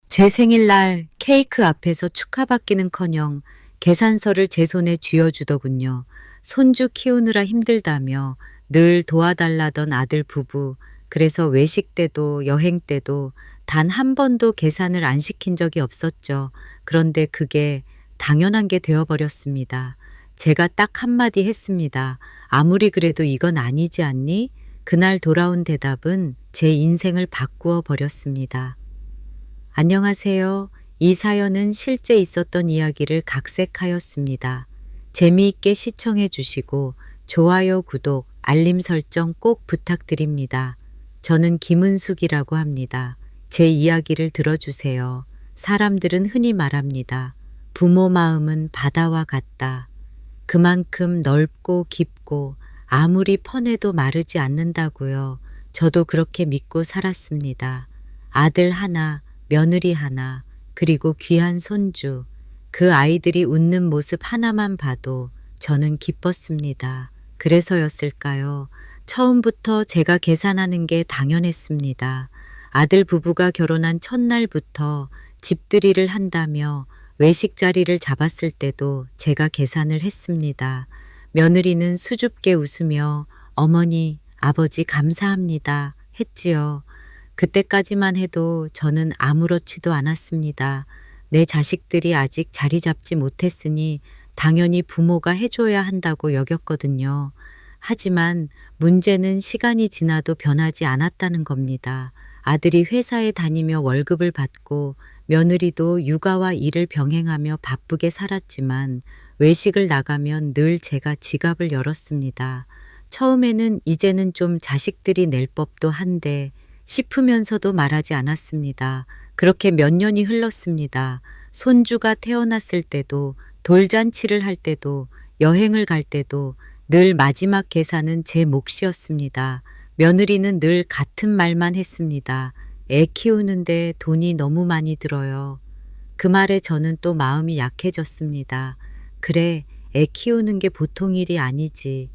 제 생일날 케이크 앞에서 축하받기는커녕 계산서를 제 손에 쥐어주더군요. 손주 키우느라 힘들다며 늘 도와달라던 아들 부부. 그래서 외식 때도 여행 때도 단 한 번도 계산을 안 시킨 적이 없었죠. 그런데 그게 당연한 게 되어버렸습니다. 제가 딱 한마디 했습니다. 아무리 그래도 이건 아니지 않니? 그날 돌아온 대답은 제 인생을 바꾸어 버렸습니다. 안녕하세요. 이 사연은 실제 있었던 이야기를 각색하였습니다. 재미있게 시청해 주시고 좋아요, 구독, 알림 설정 꼭 부탁드립니다. 저는 김은숙이라고 합니다. 제 이야기를 들어주세요. 사람들은 흔히 말합니다. 부모 마음은 바다와 같다. 그만큼 넓고 깊고 아무리 퍼내도 마르지 않는다고요. 저도 그렇게 믿고 살았습니다. 아들 하나, 며느리 하나, 그리고 귀한 손주, 그 아이들이 웃는 모습 하나만 봐도 저는 기뻤습니다. 그래서였을까요? 처음부터 제가 계산하는 게 당연했습니다. 아들 부부가 결혼한 첫날부터 집들이를 한다며 외식 자리를 잡았을 때도 제가 계산을 했습니다. 며느리는 수줍게 웃으며 어머니, 아버지 감사합니다 했지요. 그때까지만 해도 저는 아무렇지도 않았습니다. 내 자식들이 아직 자리 잡지 못했으니 당연히 부모가 해줘야 한다고 여겼거든요. 하지만 문제는 시간이 지나도 변하지 않았다는 겁니다. 아들이 회사에 다니며 월급을 받고 며느리도 육아와 일을 병행하며 바쁘게 살았지만 외식을 나가면 늘 제가 지갑을 열었습니다. 처음에는 이제는 좀 자식들이 낼 법도 한데 싶으면서도 말하지 않았습니다. 그렇게 몇 년이 흘렀습니다. 손주가 태어났을 때도, 돌잔치를 할 때도, 여행을 갈 때도 늘 마지막 계산은 제 몫이었습니다. 며느리는 늘 같은 말만 했습니다. 애 키우는데 돈이 너무 많이 들어요. 그 말에 저는 또 마음이 약해졌습니다. 그래, 애 키우는 게 보통 일이 아니지.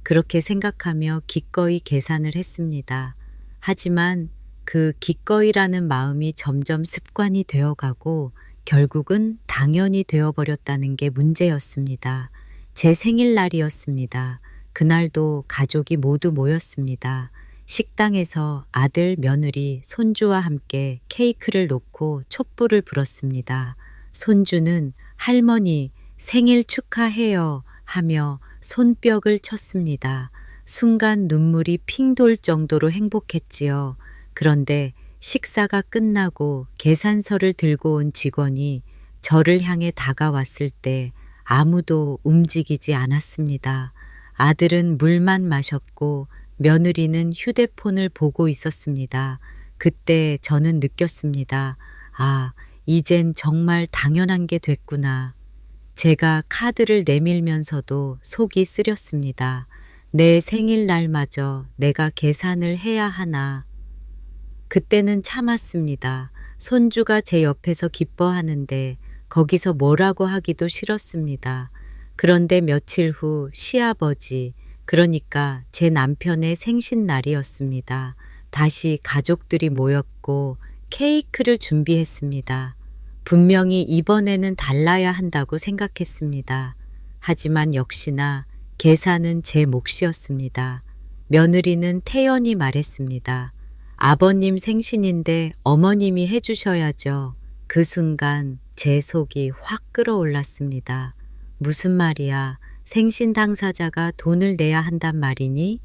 그렇게 생각하며 기꺼이 계산을 했습니다. 하지만 그 기꺼이라는 마음이 점점 습관이 되어가고 결국은 당연이 되어버렸다는 게 문제였습니다. 제 생일날이었습니다. 그날도 가족이 모두 모였습니다. 식당에서 아들, 며느리, 손주와 함께 케이크를 놓고 촛불을 불었습니다. 손주는 할머니 생일 축하해요 하며 손뼉을 쳤습니다. 순간 눈물이 핑 돌 정도로 행복했지요. 그런데 식사가 끝나고 계산서를 들고 온 직원이 저를 향해 다가왔을 때 아무도 움직이지 않았습니다. 아들은 물만 마셨고 며느리는 휴대폰을 보고 있었습니다. 그때 저는 느꼈습니다. 아, 이젠 정말 당연한 게 됐구나. 제가 카드를 내밀면서도 속이 쓰렸습니다. 내 생일날마저 내가 계산을 해야 하나. 그때는 참았습니다. 손주가 제 옆에서 기뻐하는데 거기서 뭐라고 하기도 싫었습니다. 그런데 며칠 후 시아버지, 그러니까 제 남편의 생신날이었습니다. 다시 가족들이 모였고 케이크를 준비했습니다. 분명히 이번에는 달라야 한다고 생각했습니다. 하지만 역시나 계산은 제 몫이었습니다. 며느리는 태연히 말했습니다. 아버님 생신인데 어머님이 해주셔야죠. 그 순간 제 속이 확 끓어올랐습니다. 무슨 말이야? 생신 당사자가 돈을 내야 한단 말이니?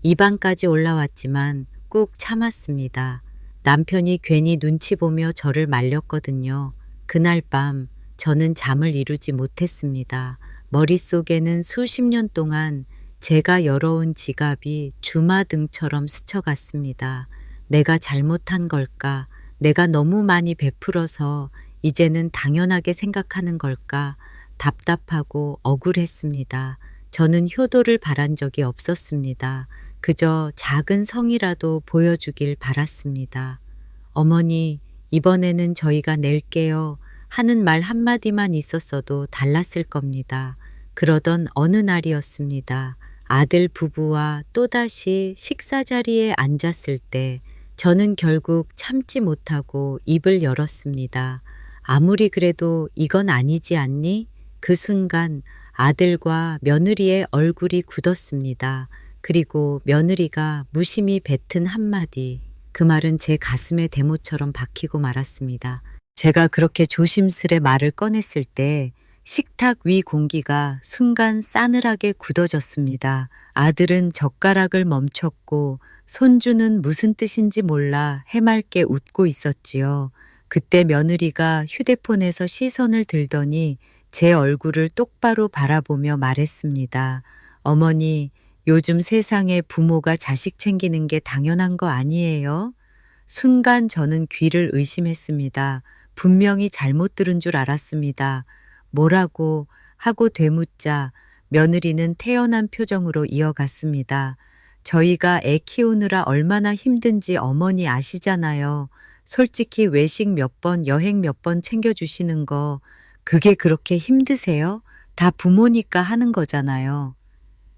입안까지 올라왔지만 꾹 참았습니다. 남편이 괜히 눈치 보며 저를 말렸거든요. 그날 밤 저는 잠을 이루지 못했습니다. 머릿속에는 수십 년 동안 제가 열어온 지갑이 주마등처럼 스쳐갔습니다. 내가 잘못한 걸까? 내가 너무 많이 베풀어서 이제는 당연하게 생각하는 걸까? 답답하고 억울했습니다. 저는 효도를 바란 적이 없었습니다. 그저 작은 성이라도 보여주길 바랐습니다. 어머니, 이번에는 저희가 낼게요 하는 말 한마디만 있었어도 달랐을 겁니다. 그러던 어느 날이었습니다. 아들 부부와 또다시 식사 자리에 앉았을 때 저는 결국 참지 못하고 입을 열었습니다. 아무리 그래도 이건 아니지 않니? 그 순간 아들과 며느리의 얼굴이 굳었습니다. 그리고 며느리가 무심히 뱉은 한마디. 그 말은 제 가슴에 대모처럼 박히고 말았습니다. 제가 그렇게 조심스레 말을 꺼냈을 때 식탁 위 공기가 순간 싸늘하게 굳어졌습니다. 아들은 젓가락을 멈췄고 손주는 무슨 뜻인지 몰라 해맑게 웃고 있었지요. 그때 며느리가 휴대폰에서 시선을 들더니 제 얼굴을 똑바로 바라보며 말했습니다. 어머니, 요즘 세상에 부모가 자식 챙기는 게 당연한 거 아니에요? 순간 저는 귀를 의심했습니다. 분명히 잘못 들은 줄 알았습니다. 뭐라고 하고 되묻자 며느리는 태연한 표정으로 이어갔습니다. 저희가 애 키우느라 얼마나 힘든지 어머니 아시잖아요. 솔직히 외식 몇 번, 여행 몇 번 챙겨주시는 거 그게 그렇게 힘드세요? 다 부모니까 하는 거잖아요.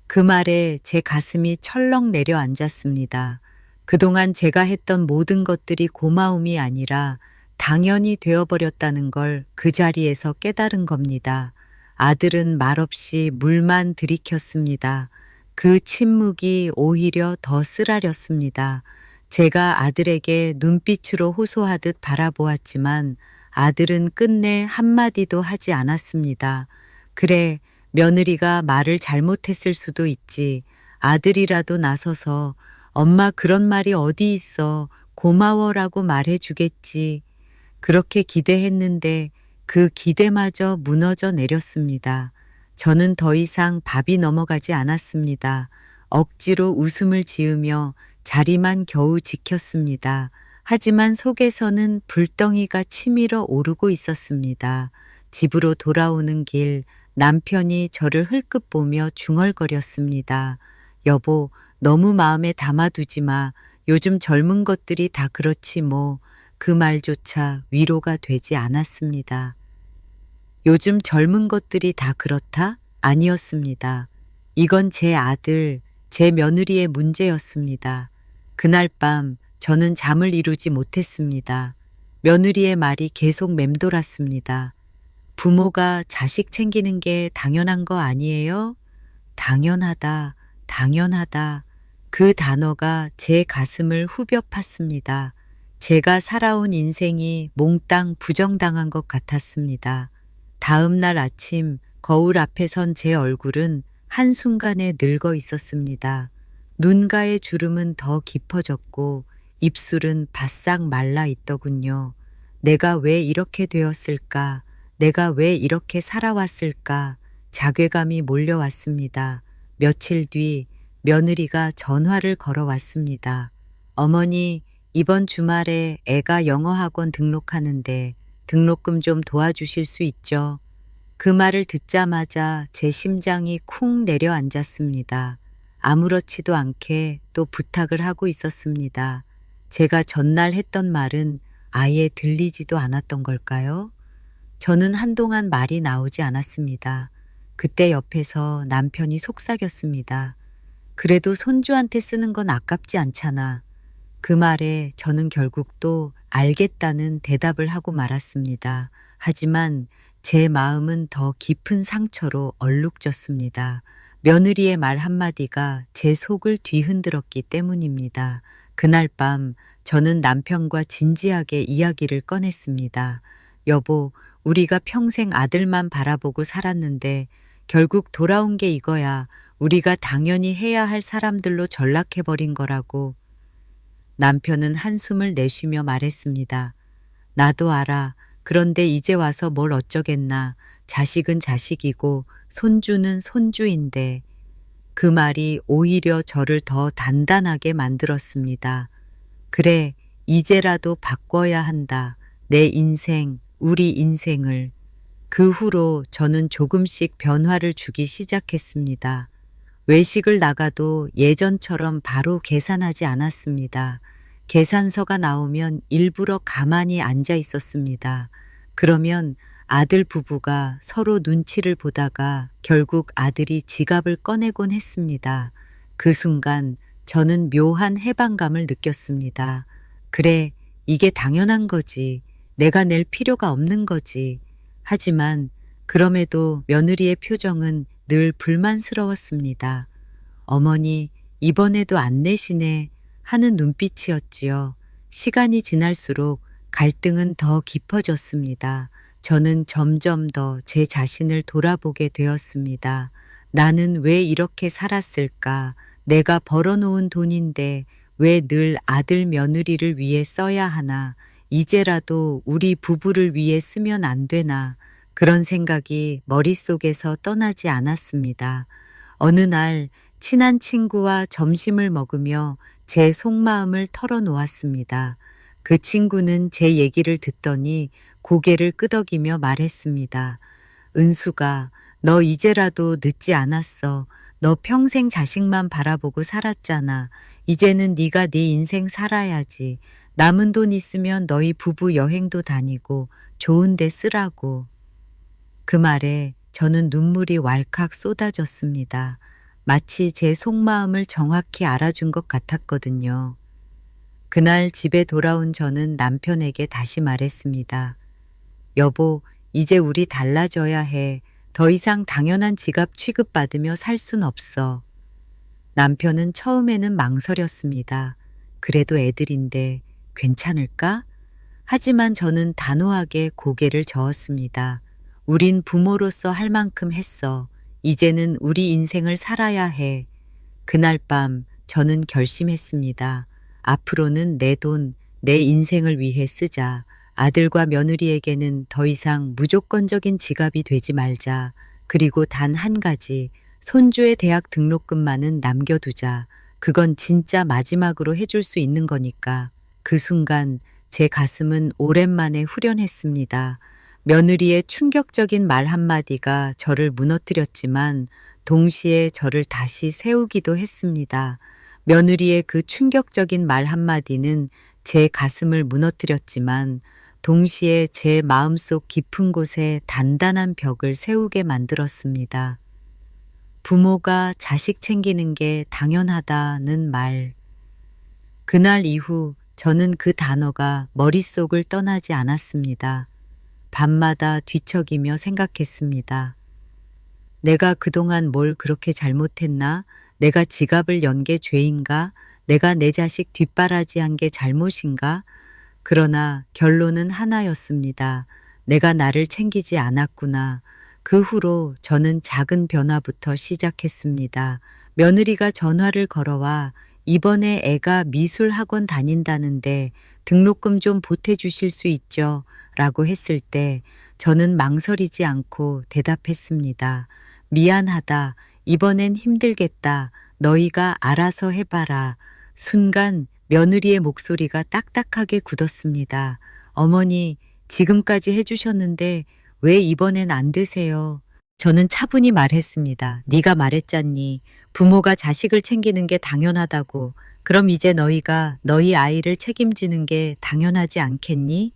그 말에 제 가슴이 철렁 내려앉았습니다. 그동안 제가 했던 모든 것들이 고마움이 아니라 당연히 되어버렸다는 걸 그 자리에서 깨달은 겁니다. 아들은 말없이 물만 들이켰습니다. 그 침묵이 오히려 더 쓰라렸습니다. 제가 아들에게 눈빛으로 호소하듯 바라보았지만 아들은 끝내 한마디도 하지 않았습니다. 그래, 며느리가 말을 잘못했을 수도 있지. 아들이라도 나서서 엄마 그런 말이 어디 있어. 고마워라고 말해주겠지. 그렇게 기대했는데 그 기대마저 무너져 내렸습니다. 저는 더 이상 밥이 넘어가지 않았습니다. 억지로 웃음을 지으며 자리만 겨우 지켰습니다. 하지만 속에서는 불덩이가 치밀어 오르고 있었습니다. 집으로 돌아오는 길 남편이 저를 흘끗 보며 중얼거렸습니다. 여보, 너무 마음에 담아두지 마. 요즘 젊은 것들이 다 그렇지 뭐. 그 말조차 위로가 되지 않았습니다. 요즘 젊은 것들이 다 그렇다? 아니었습니다. 이건 제 아들, 제 며느리의 문제였습니다. 그날 밤 저는 잠을 이루지 못했습니다. 며느리의 말이 계속 맴돌았습니다. 부모가 자식 챙기는 게 당연한 거 아니에요? 당연하다, 당연하다. 그 단어가 제 가슴을 후벼 팠습니다. 제가 살아온 인생이 몽땅 부정당한 것 같았습니다. 다음 날 아침 거울 앞에 선 제 얼굴은 한순간에 늙어 있었습니다. 눈가의 주름은 더 깊어졌고 입술은 바싹 말라 있더군요. 내가 왜 이렇게 되었을까? 내가 왜 이렇게 살아왔을까? 자괴감이 몰려왔습니다. 며칠 뒤 며느리가 전화를 걸어왔습니다. 어머니, 이번 주말에 애가 영어학원 등록하는데 등록금 좀 도와주실 수 있죠? 그 말을 듣자마자 제 심장이 쿵 내려앉았습니다. 아무렇지도 않게 또 부탁을 하고 있었습니다. 제가 전날 했던 말은 아예 들리지도 않았던 걸까요? 저는 한동안 말이 나오지 않았습니다. 그때 옆에서 남편이 속삭였습니다. 그래도 손주한테 쓰는 건 아깝지 않잖아. 그 말에 저는 결국 또 알겠다는 대답을 하고 말았습니다. 하지만 제 마음은 더 깊은 상처로 얼룩졌습니다. 며느리의 말 한마디가 제 속을 뒤흔들었기 때문입니다. 그날 밤 저는 남편과 진지하게 이야기를 꺼냈습니다. 여보, 우리가 평생 아들만 바라보고 살았는데 결국 돌아온 게 이거야. 우리가 당연히 해야 할 사람들로 전락해버린 거라고. 남편은 한숨을 내쉬며 말했습니다. 나도 알아. 그런데 이제 와서 뭘 어쩌겠나. 자식은 자식이고 손주는 손주인데. 그 말이 오히려 저를 더 단단하게 만들었습니다. 그래, 이제라도 바꿔야 한다. 내 인생, 우리 인생을. 그 후로 저는 조금씩 변화를 주기 시작했습니다. 외식을 나가도 예전처럼 바로 계산하지 않았습니다. 계산서가 나오면 일부러 가만히 앉아 있었습니다. 그러면 아들 부부가 서로 눈치를 보다가 결국 아들이 지갑을 꺼내곤 했습니다. 그 순간 저는 묘한 해방감을 느꼈습니다. 그래, 이게 당연한 거지. 내가 낼 필요가 없는 거지. 하지만 그럼에도 며느리의 표정은 늘 불만스러웠습니다. 어머니, 이번에도 안 내시네 하는 눈빛이었지요. 시간이 지날수록 갈등은 더 깊어졌습니다. 저는 점점 더 제 자신을 돌아보게 되었습니다. 나는 왜 이렇게 살았을까? 내가 벌어놓은 돈인데 왜 늘 아들 며느리를 위해 써야 하나? 이제라도 우리 부부를 위해 쓰면 안 되나? 그런 생각이 머릿속에서 떠나지 않았습니다. 어느 날 친한 친구와 점심을 먹으며 제 속마음을 털어놓았습니다. 그 친구는 제 얘기를 듣더니 고개를 끄덕이며 말했습니다. 은수가, 너 이제라도 늦지 않았어. 너 평생 자식만 바라보고 살았잖아. 이제는 네가 네 인생 살아야지. 남은 돈 있으면 너희 부부 여행도 다니고 좋은 데 쓰라고. 그 말에 저는 눈물이 왈칵 쏟아졌습니다. 마치 제 속마음을 정확히 알아준 것 같았거든요. 그날 집에 돌아온 저는 남편에게 다시 말했습니다. 여보, 이제 우리 달라져야 해. 더 이상 당연한 지갑 취급받으며 살 순 없어. 남편은 처음에는 망설였습니다. 그래도 애들인데 괜찮을까? 하지만 저는 단호하게 고개를 저었습니다. 우린 부모로서 할 만큼 했어. 이제는 우리 인생을 살아야 해. 그날 밤 저는 결심했습니다. 앞으로는 내 돈, 내 인생을 위해 쓰자. 아들과 며느리에게는 더 이상 무조건적인 지갑이 되지 말자. 그리고 단 한 가지, 손주의 대학 등록금만은 남겨두자. 그건 진짜 마지막으로 해줄 수 있는 거니까. 그 순간 제 가슴은 오랜만에 후련했습니다. 며느리의 충격적인 말 한마디가 저를 무너뜨렸지만 동시에 저를 다시 세우기도 했습니다. 며느리의 그 충격적인 말 한마디는 제 가슴을 무너뜨렸지만 동시에 제 마음속 깊은 곳에 단단한 벽을 세우게 만들었습니다. 부모가 자식 챙기는 게 당연하다는 말. 그날 이후 저는 그 단어가 머릿속을 떠나지 않았습니다. 밤마다 뒤척이며 생각했습니다. 내가 그동안 뭘 그렇게 잘못했나? 내가 지갑을 연 게 죄인가? 내가 내 자식 뒷바라지한 게 잘못인가? 그러나 결론은 하나였습니다. 내가 나를 챙기지 않았구나. 그 후로 저는 작은 변화부터 시작했습니다. 며느리가 전화를 걸어와 이번에 애가 미술학원 다닌다는데 등록금 좀 보태주실 수 있죠? 라고 했을 때 저는 망설이지 않고 대답했습니다. 미안하다. 이번엔 힘들겠다. 너희가 알아서 해봐라. 순간 며느리의 목소리가 딱딱하게 굳었습니다. 어머니, 지금까지 해주셨는데 왜 이번엔 안 되세요? 저는 차분히 말했습니다. 네가 말했잖니. 부모가 자식을 챙기는 게 당연하다고. 그럼 이제 너희가 너희 아이를 책임지는 게 당연하지 않겠니?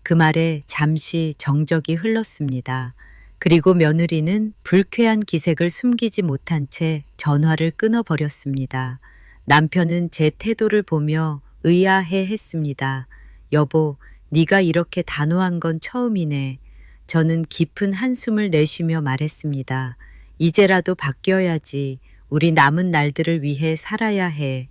그 말에 잠시 정적이 흘렀습니다. 그리고 며느리는 불쾌한 기색을 숨기지 못한 채 전화를 끊어버렸습니다. 남편은 제 태도를 보며 의아해 했습니다. 여보, 네가 이렇게 단호한 건 처음이네. 저는 깊은 한숨을 내쉬며 말했습니다. 이제라도 바뀌어야지. 우리 남은 날들을 위해 살아야 해.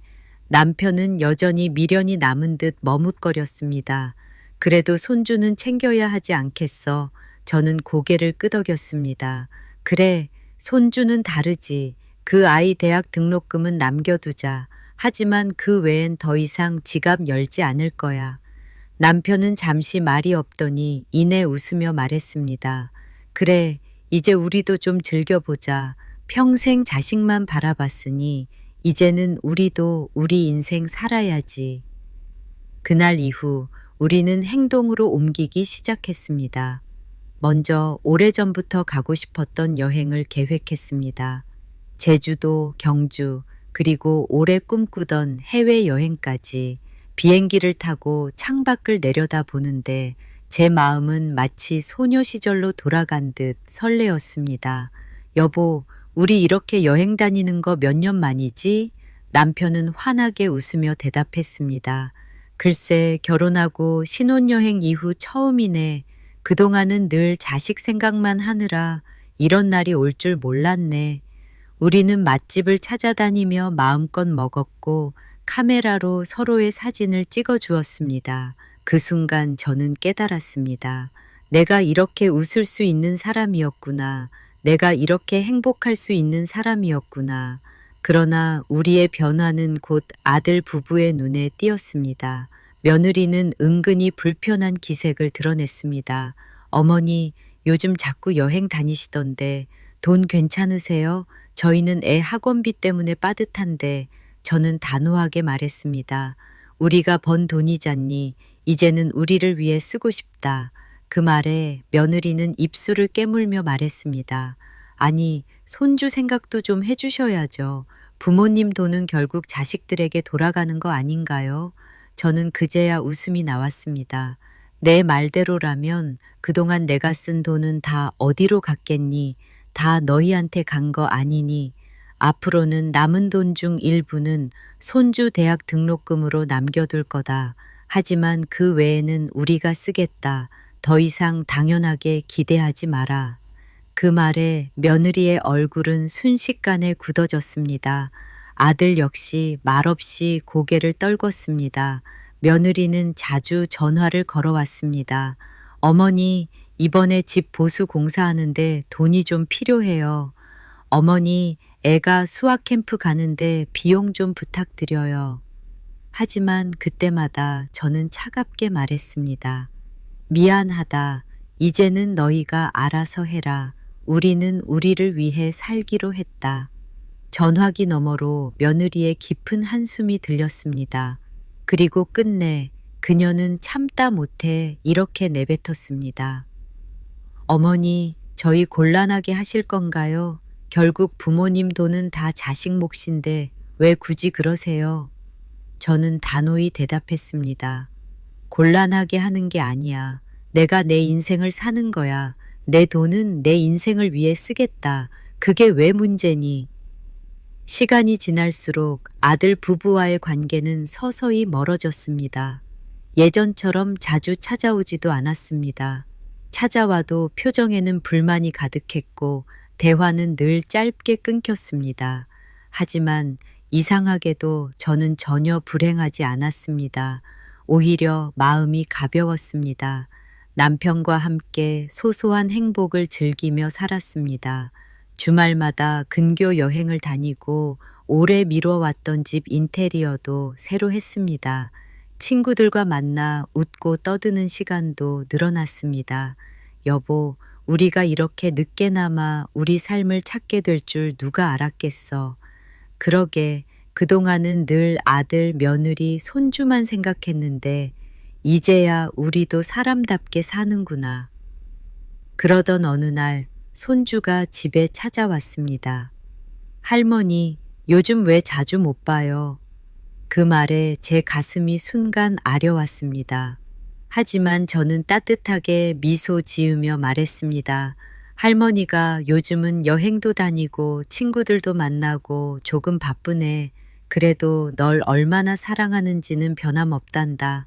남편은 여전히 미련이 남은 듯 머뭇거렸습니다. 그래도 손주는 챙겨야 하지 않겠어. 저는 고개를 끄덕였습니다. 그래, 손주는 다르지. 그 아이 대학 등록금은 남겨두자. 하지만 그 외엔 더 이상 지갑 열지 않을 거야. 남편은 잠시 말이 없더니 이내 웃으며 말했습니다. 그래, 이제 우리도 좀 즐겨보자. 평생 자식만 바라봤으니 이제는 우리도 우리 인생 살아야지. 그날 이후 우리는 행동으로 옮기기 시작했습니다. 먼저 오래전부터 가고 싶었던 여행을 계획했습니다. 제주도, 경주, 그리고 오래 꿈꾸던 해외여행까지 비행기를 타고 창밖을 내려다 보는데 제 마음은 마치 소녀 시절로 돌아간 듯 설레었습니다. 여보, 우리 이렇게 여행 다니는 거 몇 년 만이지? 남편은 환하게 웃으며 대답했습니다. 글쎄, 결혼하고 신혼여행 이후 처음이네. 그동안은 늘 자식 생각만 하느라 이런 날이 올 줄 몰랐네. 우리는 맛집을 찾아다니며 마음껏 먹었고 카메라로 서로의 사진을 찍어 주었습니다. 그 순간 저는 깨달았습니다. 내가 이렇게 웃을 수 있는 사람이었구나. 내가 이렇게 행복할 수 있는 사람이었구나. 그러나 우리의 변화는 곧 아들 부부의 눈에 띄었습니다. 며느리는 은근히 불편한 기색을 드러냈습니다. 어머니, 요즘 자꾸 여행 다니시던데 돈 괜찮으세요? 저희는 애 학원비 때문에 빠듯한데. 저는 단호하게 말했습니다. 우리가 번 돈이잖니. 이제는 우리를 위해 쓰고 싶다. 그 말에 며느리는 입술을 깨물며 말했습니다. 아니, 손주 생각도 좀 해주셔야죠. 부모님 돈은 결국 자식들에게 돌아가는 거 아닌가요? 저는 그제야 웃음이 나왔습니다. 내 말대로라면 그동안 내가 쓴 돈은 다 어디로 갔겠니? 다 너희한테 간 거 아니니? 앞으로는 남은 돈 중 일부는 손주 대학 등록금으로 남겨둘 거다. 하지만 그 외에는 우리가 쓰겠다. 더 이상 당연하게 기대하지 마라. 그 말에 며느리의 얼굴은 순식간에 굳어졌습니다. 아들 역시 말없이 고개를 떨궜습니다. 며느리는 자주 전화를 걸어왔습니다. 어머니, 이번에 집 보수 공사하는데 돈이 좀 필요해요. 어머니, 애가 수학 캠프 가는데 비용 좀 부탁드려요. 하지만 그때마다 저는 차갑게 말했습니다. 미안하다. 이제는 너희가 알아서 해라. 우리는 우리를 위해 살기로 했다. 전화기 너머로 며느리의 깊은 한숨이 들렸습니다. 그리고 끝내 그녀는 참다 못해 이렇게 내뱉었습니다. 어머니, 저희 곤란하게 하실 건가요? 결국 부모님 돈은 다 자식 몫인데 왜 굳이 그러세요? 저는 단호히 대답했습니다. 곤란하게 하는 게 아니야. 내가 내 인생을 사는 거야. 내 돈은 내 인생을 위해 쓰겠다. 그게 왜 문제니? 시간이 지날수록 아들 부부와의 관계는 서서히 멀어졌습니다. 예전처럼 자주 찾아오지도 않았습니다. 찾아와도 표정에는 불만이 가득했고 대화는 늘 짧게 끊겼습니다. 하지만 이상하게도 저는 전혀 불행하지 않았습니다. 오히려 마음이 가벼웠습니다. 남편과 함께 소소한 행복을 즐기며 살았습니다. 주말마다 근교 여행을 다니고 오래 미뤄왔던 집 인테리어도 새로 했습니다. 친구들과 만나 웃고 떠드는 시간도 늘어났습니다. 여보, 우리가 이렇게 늦게나마 우리 삶을 찾게 될 줄 누가 알았겠어. 그러게, 그동안은 늘 아들, 며느리, 손주만 생각했는데 이제야 우리도 사람답게 사는구나. 그러던 어느 날 손주가 집에 찾아왔습니다. 할머니, 요즘 왜 자주 못 봐요? 그 말에 제 가슴이 순간 아려왔습니다. 하지만 저는 따뜻하게 미소 지으며 말했습니다. 할머니가 요즘은 여행도 다니고 친구들도 만나고 조금 바쁘네. 그래도 널 얼마나 사랑하는지는 변함없단다.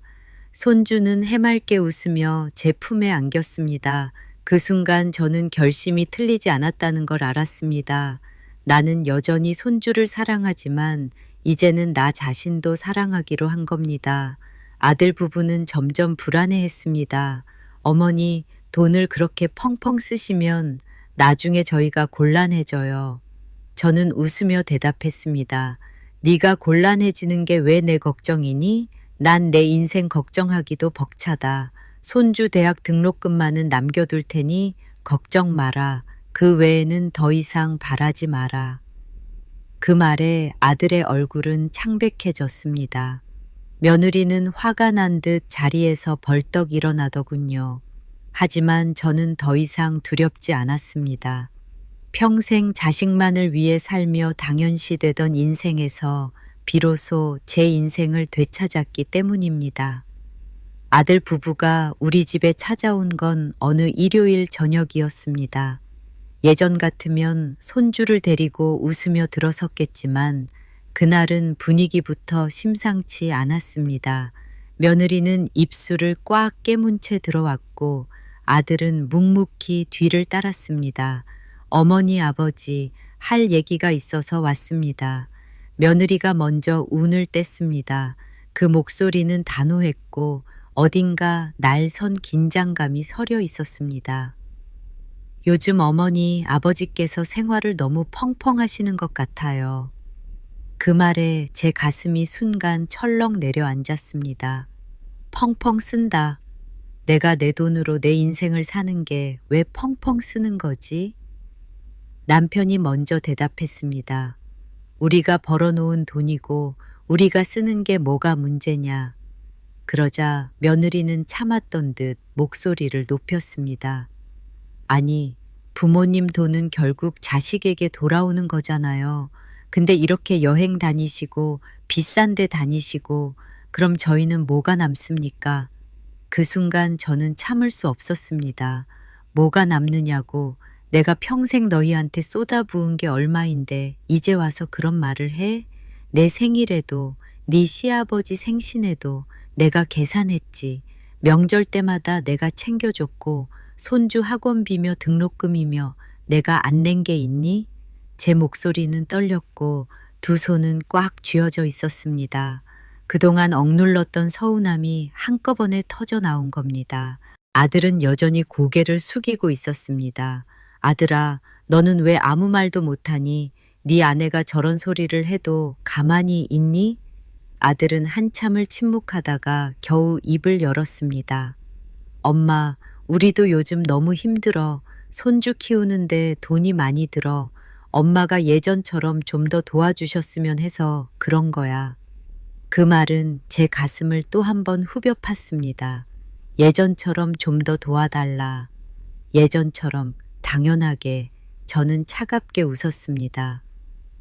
손주는 해맑게 웃으며 제 품에 안겼습니다. 그 순간 저는 결심이 틀리지 않았다는 걸 알았습니다. 나는 여전히 손주를 사랑하지만 이제는 나 자신도 사랑하기로 한 겁니다. 아들 부부는 점점 불안해했습니다. 어머니, 돈을 그렇게 펑펑 쓰시면 나중에 저희가 곤란해져요. 저는 웃으며 대답했습니다. 네가 곤란해지는 게 왜 내 걱정이니? 난 내 인생 걱정하기도 벅차다. 손주 대학 등록금만은 남겨둘 테니 걱정 마라. 그 외에는 더 이상 바라지 마라. 그 말에 아들의 얼굴은 창백해졌습니다. 며느리는 화가 난 듯 자리에서 벌떡 일어나더군요. 하지만 저는 더 이상 두렵지 않았습니다. 평생 자식만을 위해 살며 당연시되던 인생에서 비로소 제 인생을 되찾았기 때문입니다. 아들 부부가 우리 집에 찾아온 건 어느 일요일 저녁이었습니다. 예전 같으면 손주를 데리고 웃으며 들어섰겠지만 그날은 분위기부터 심상치 않았습니다. 며느리는 입술을 꽉 깨문 채 들어왔고 아들은 묵묵히 뒤를 따랐습니다. 어머니, 아버지, 할 얘기가 있어서 왔습니다. 며느리가 먼저 운을 뗐습니다. 그 목소리는 단호했고 어딘가 날선 긴장감이 서려 있었습니다. 요즘 어머니, 아버지께서 생활을 너무 펑펑하시는 것 같아요. 그 말에 제 가슴이 순간 철렁 내려앉았습니다. 펑펑 쓴다. 내가 내 돈으로 내 인생을 사는 게 왜 펑펑 쓰는 거지? 남편이 먼저 대답했습니다. 우리가 벌어놓은 돈이고 우리가 쓰는 게 뭐가 문제냐. 그러자 며느리는 참았던 듯 목소리를 높였습니다. 아니, 부모님 돈은 결국 자식에게 돌아오는 거잖아요. 근데 이렇게 여행 다니시고 비싼 데 다니시고 그럼 저희는 뭐가 남습니까? 그 순간 저는 참을 수 없었습니다. 뭐가 남느냐고. 내가 평생 너희한테 쏟아부은 게 얼마인데 이제 와서 그런 말을 해? 내 생일에도 네 시아버지 생신에도 내가 계산했지. 명절 때마다 내가 챙겨줬고 손주 학원비며 등록금이며 내가 안 낸 게 있니? 제 목소리는 떨렸고 두 손은 꽉 쥐어져 있었습니다. 그동안 억눌렀던 서운함이 한꺼번에 터져 나온 겁니다. 아들은 여전히 고개를 숙이고 있었습니다. 아들아, 너는 왜 아무 말도 못하니? 네 아내가 저런 소리를 해도 가만히 있니? 아들은 한참을 침묵하다가 겨우 입을 열었습니다. 엄마, 우리도 요즘 너무 힘들어. 손주 키우는데 돈이 많이 들어. 엄마가 예전처럼 좀 더 도와주셨으면 해서 그런 거야. 그 말은 제 가슴을 또 한 번 후벼 팠습니다. 예전처럼 좀 더 도와달라. 예전처럼 당연하게 저는 차갑게 웃었습니다.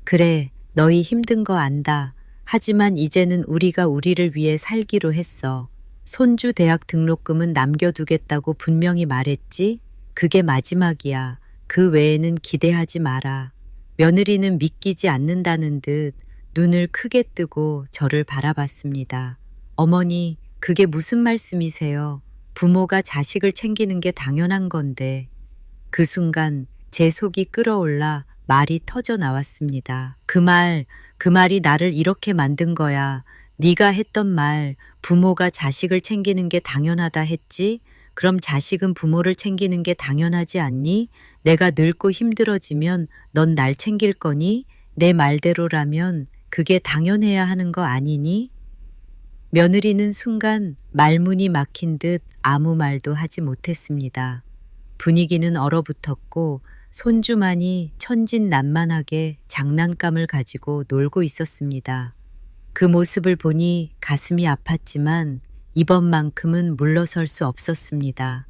그래, 너희 힘든 거 안다. 하지만 이제는 우리가 우리를 위해 살기로 했어. 손주 대학 등록금은 남겨두겠다고 분명히 말했지? 그게 마지막이야. 그 외에는 기대하지 마라. 며느리는 믿기지 않는다는 듯 눈을 크게 뜨고 저를 바라봤습니다. 어머니, 그게 무슨 말씀이세요? 부모가 자식을 챙기는 게 당연한 건데. 그 순간 제 속이 끓어올라 말이 터져 나왔습니다. 그 말이 나를 이렇게 만든 거야. 네가 했던 말, 부모가 자식을 챙기는 게 당연하다 했지? 그럼 자식은 부모를 챙기는 게 당연하지 않니? 내가 늙고 힘들어지면 넌 날 챙길 거니? 내 말대로라면 그게 당연해야 하는 거 아니니? 며느리는 순간 말문이 막힌 듯 아무 말도 하지 못했습니다. 분위기는 얼어붙었고 손주만이 천진난만하게 장난감을 가지고 놀고 있었습니다. 그 모습을 보니 가슴이 아팠지만 이번만큼은 물러설 수 없었습니다.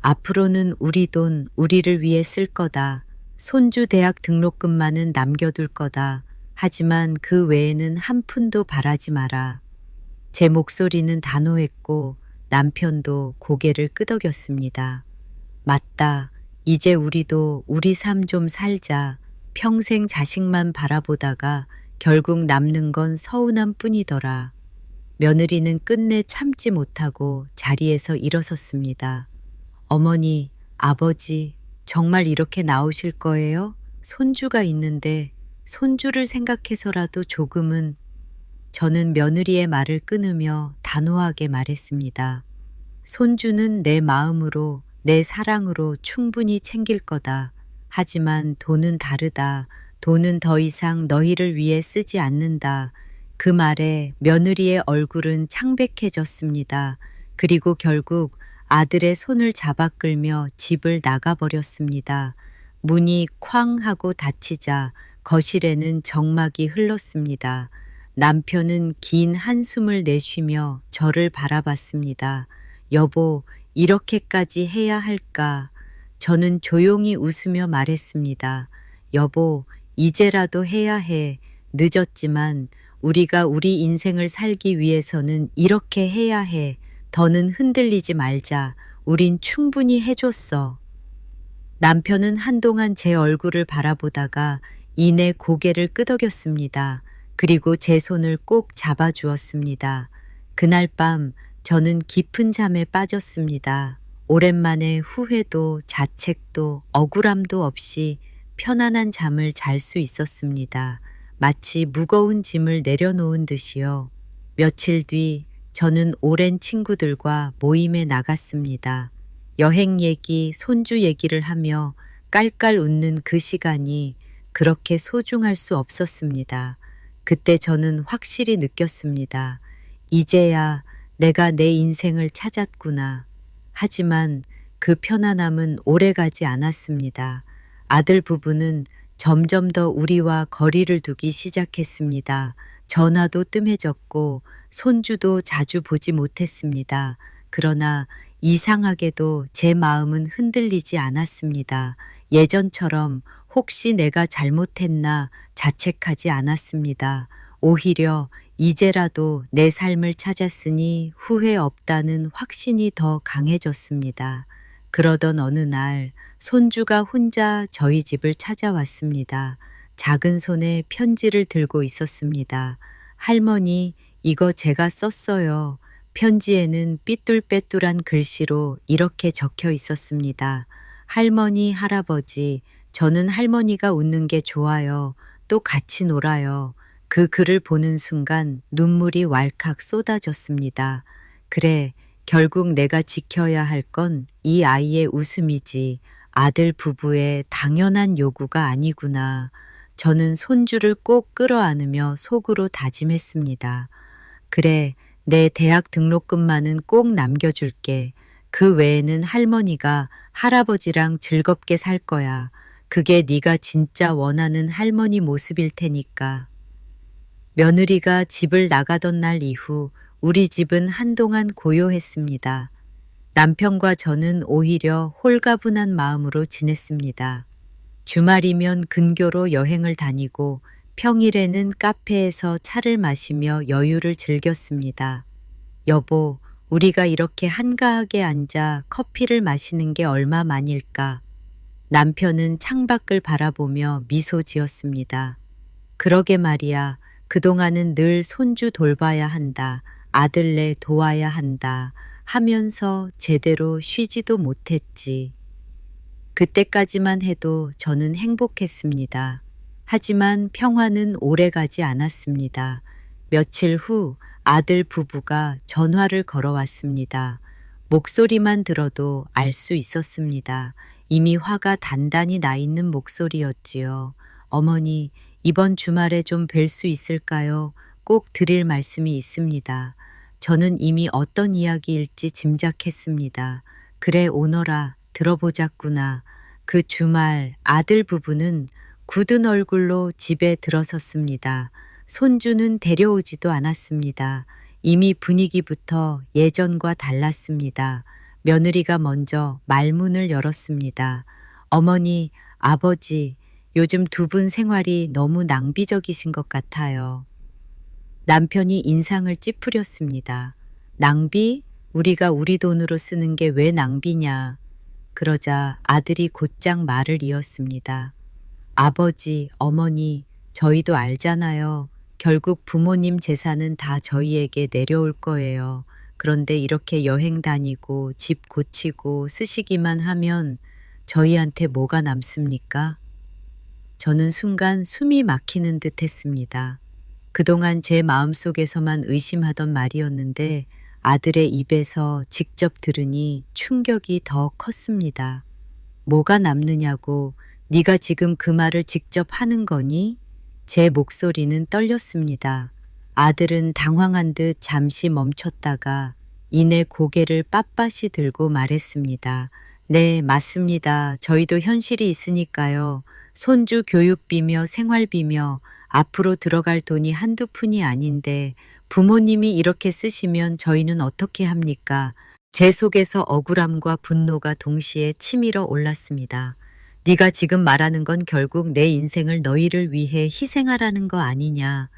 앞으로는 우리 돈, 우리를 위해 쓸 거다. 손주 대학 등록금만은 남겨둘 거다. 하지만 그 외에는 한 푼도 바라지 마라. 제 목소리는 단호했고 남편도 고개를 끄덕였습니다. 맞다. 이제 우리도 우리 삶 좀 살자. 평생 자식만 바라보다가 결국 남는 건 서운함 뿐이더라. 며느리는 끝내 참지 못하고 자리에서 일어섰습니다. 어머니, 아버지, 정말 이렇게 나오실 거예요? 손주가 있는데 손주를 생각해서라도 조금은. 저는 며느리의 말을 끊으며 단호하게 말했습니다. 손주는 내 마음으로, 내 사랑으로 충분히 챙길 거다. 하지만 돈은 다르다. 돈은 더 이상 너희를 위해 쓰지 않는다. 그 말에 며느리의 얼굴은 창백해졌습니다. 그리고 결국 아들의 손을 잡아 끌며 집을 나가버렸습니다. 문이 쾅 하고 닫히자 거실에는 정막이 흘렀습니다. 남편은 긴 한숨을 내쉬며 저를 바라봤습니다. 여보, 이렇게까지 해야 할까? 저는 조용히 웃으며 말했습니다. 여보, 이제라도 해야 해. 늦었지만 우리가 우리 인생을 살기 위해서는 이렇게 해야 해. 더는 흔들리지 말자. 우린 충분히 해줬어. 남편은 한동안 제 얼굴을 바라보다가 이내 고개를 끄덕였습니다. 그리고 제 손을 꼭 잡아주었습니다. 그날 밤 저는 깊은 잠에 빠졌습니다. 오랜만에 후회도 자책도 억울함도 없이 편안한 잠을 잘 수 있었습니다. 마치 무거운 짐을 내려놓은 듯이요. 며칠 뒤 저는 오랜 친구들과 모임에 나갔습니다. 여행 얘기, 손주 얘기를 하며 깔깔 웃는 그 시간이 그렇게 소중할 수 없었습니다. 그때 저는 확실히 느꼈습니다. 이제야 내가 내 인생을 찾았구나. 하지만 그 편안함은 오래가지 않았습니다. 아들 부부는 점점 더 우리와 거리를 두기 시작했습니다. 전화도 뜸해졌고 손주도 자주 보지 못했습니다. 그러나 이상하게도 제 마음은 흔들리지 않았습니다. 예전처럼 혹시 내가 잘못했나 자책하지 않았습니다. 오히려 이제라도 내 삶을 찾았으니 후회 없다는 확신이 더 강해졌습니다. 그러던 어느 날 손주가 혼자 저희 집을 찾아왔습니다. 작은 손에 편지를 들고 있었습니다. 할머니, 이거 제가 썼어요. 편지에는 삐뚤빼뚤한 글씨로 이렇게 적혀 있었습니다. 할머니, 할아버지, 저는 할머니가 웃는 게 좋아요. 또 같이 놀아요. 그 글을 보는 순간 눈물이 왈칵 쏟아졌습니다. 그래, 결국 내가 지켜야 할 건 이 아이의 웃음이지 아들 부부의 당연한 요구가 아니구나. 저는 손주를 꼭 끌어안으며 속으로 다짐했습니다. 그래, 내 대학 등록금만은 꼭 남겨줄게. 그 외에는 할머니가 할아버지랑 즐겁게 살 거야. 그게 네가 진짜 원하는 할머니 모습일 테니까. 며느리가 집을 나가던 날 이후 우리 집은 한동안 고요했습니다. 남편과 저는 오히려 홀가분한 마음으로 지냈습니다. 주말이면 근교로 여행을 다니고 평일에는 카페에서 차를 마시며 여유를 즐겼습니다. 여보, 우리가 이렇게 한가하게 앉아 커피를 마시는 게 얼마만일까? 남편은 창밖을 바라보며 미소 지었습니다. 그러게 말이야. 그동안은 늘 손주 돌봐야 한다. 아들네 도와야 한다. 하면서 제대로 쉬지도 못했지. 그때까지만 해도 저는 행복했습니다. 하지만 평화는 오래가지 않았습니다. 며칠 후 아들 부부가 전화를 걸어왔습니다. 목소리만 들어도 알 수 있었습니다. 이미 화가 단단히 나 있는 목소리였지요. 어머니, 이번 주말에 좀 뵐 수 있을까요? 꼭 드릴 말씀이 있습니다. 저는 이미 어떤 이야기일지 짐작했습니다. 그래, 오너라. 들어보자꾸나. 그 주말 아들 부부는 굳은 얼굴로 집에 들어섰습니다. 손주는 데려오지도 않았습니다. 이미 분위기부터 예전과 달랐습니다. 며느리가 먼저 말문을 열었습니다. 어머니, 아버지, 요즘 두 분 생활이 너무 낭비적이신 것 같아요. 남편이 인상을 찌푸렸습니다. 낭비? 우리가 우리 돈으로 쓰는 게 왜 낭비냐. 그러자 아들이 곧장 말을 이었습니다. 아버지, 어머니, 저희도 알잖아요. 결국 부모님 재산은 다 저희에게 내려올 거예요. 그런데 이렇게 여행 다니고 집 고치고 쓰시기만 하면 저희한테 뭐가 남습니까? 저는 순간 숨이 막히는 듯 했습니다. 그동안 제 마음속에서만 의심하던 말이었는데 아들의 입에서 직접 들으니 충격이 더 컸습니다. 뭐가 남느냐고, 네가 지금 그 말을 직접 하는 거니? 제 목소리는 떨렸습니다. 아들은 당황한 듯 잠시 멈췄다가 이내 고개를 빳빳이 들고 말했습니다. 네, 맞습니다. 저희도 현실이 있으니까요. 손주 교육비며 생활비며 앞으로 들어갈 돈이 한두 푼이 아닌데 부모님이 이렇게 쓰시면 저희는 어떻게 합니까? 제 속에서 억울함과 분노가 동시에 치밀어 올랐습니다. 네가 지금 말하는 건 결국 내 인생을 너희를 위해 희생하라는 거 아니냐.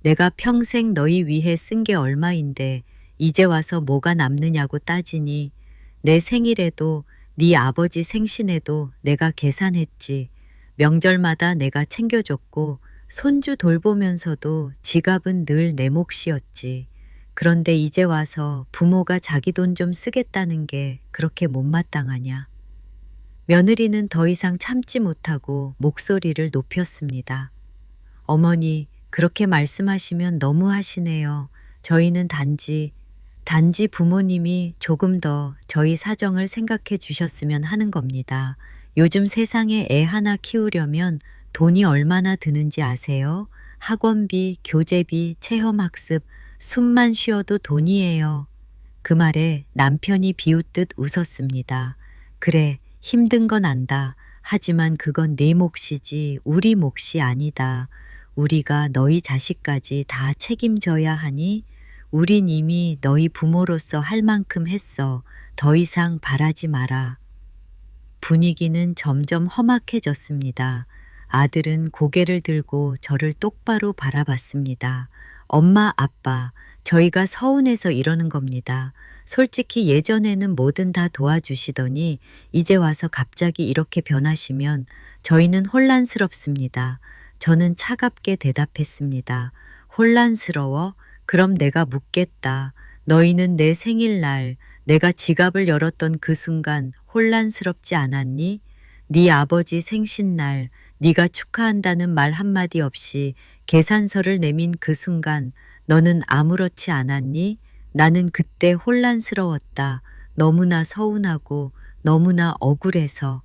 내가 평생 너희 위해 쓴 게 얼마인데 이제 와서 뭐가 남느냐고 따지니 내 생일에도 네 아버지 생신에도 내가 계산했지. 명절마다 내가 챙겨줬고 손주 돌보면서도 지갑은 늘 내 몫이었지. 그런데 이제 와서 부모가 자기 돈 좀 쓰겠다는 게 그렇게 못마땅하냐. 며느리는 더 이상 참지 못하고 목소리를 높였습니다. 어머니, 그렇게 말씀하시면 너무하시네요. 저희는 단지 부모님이 조금 더 저희 사정을 생각해 주셨으면 하는 겁니다. 요즘 세상에 애 하나 키우려면 돈이 얼마나 드는지 아세요? 학원비, 교재비, 체험학습, 숨만 쉬어도 돈이에요. 그 말에 남편이 비웃듯 웃었습니다. 그래, 힘든 건 안다. 하지만 그건 내 몫이지 우리 몫이 아니다. 우리가 너희 자식까지 다 책임져야 하니 우린 이미 너희 부모로서 할 만큼 했어. 더 이상 바라지 마라. 분위기는 점점 험악해졌습니다. 아들은 고개를 들고 저를 똑바로 바라봤습니다. 엄마, 아빠, 저희가 서운해서 이러는 겁니다. 솔직히 예전에는 뭐든 다 도와주시더니 이제 와서 갑자기 이렇게 변하시면 저희는 혼란스럽습니다. 저는 차갑게 대답했습니다. 혼란스러워? 그럼 내가 묻겠다. 너희는 내 생일날 내가 지갑을 열었던 그 순간 혼란스럽지 않았니? 네 아버지 생신날 네가 축하한다는 말 한마디 없이 계산서를 내민 그 순간 너는 아무렇지 않았니? 나는 그때 혼란스러웠다. 너무나 서운하고 너무나 억울해서.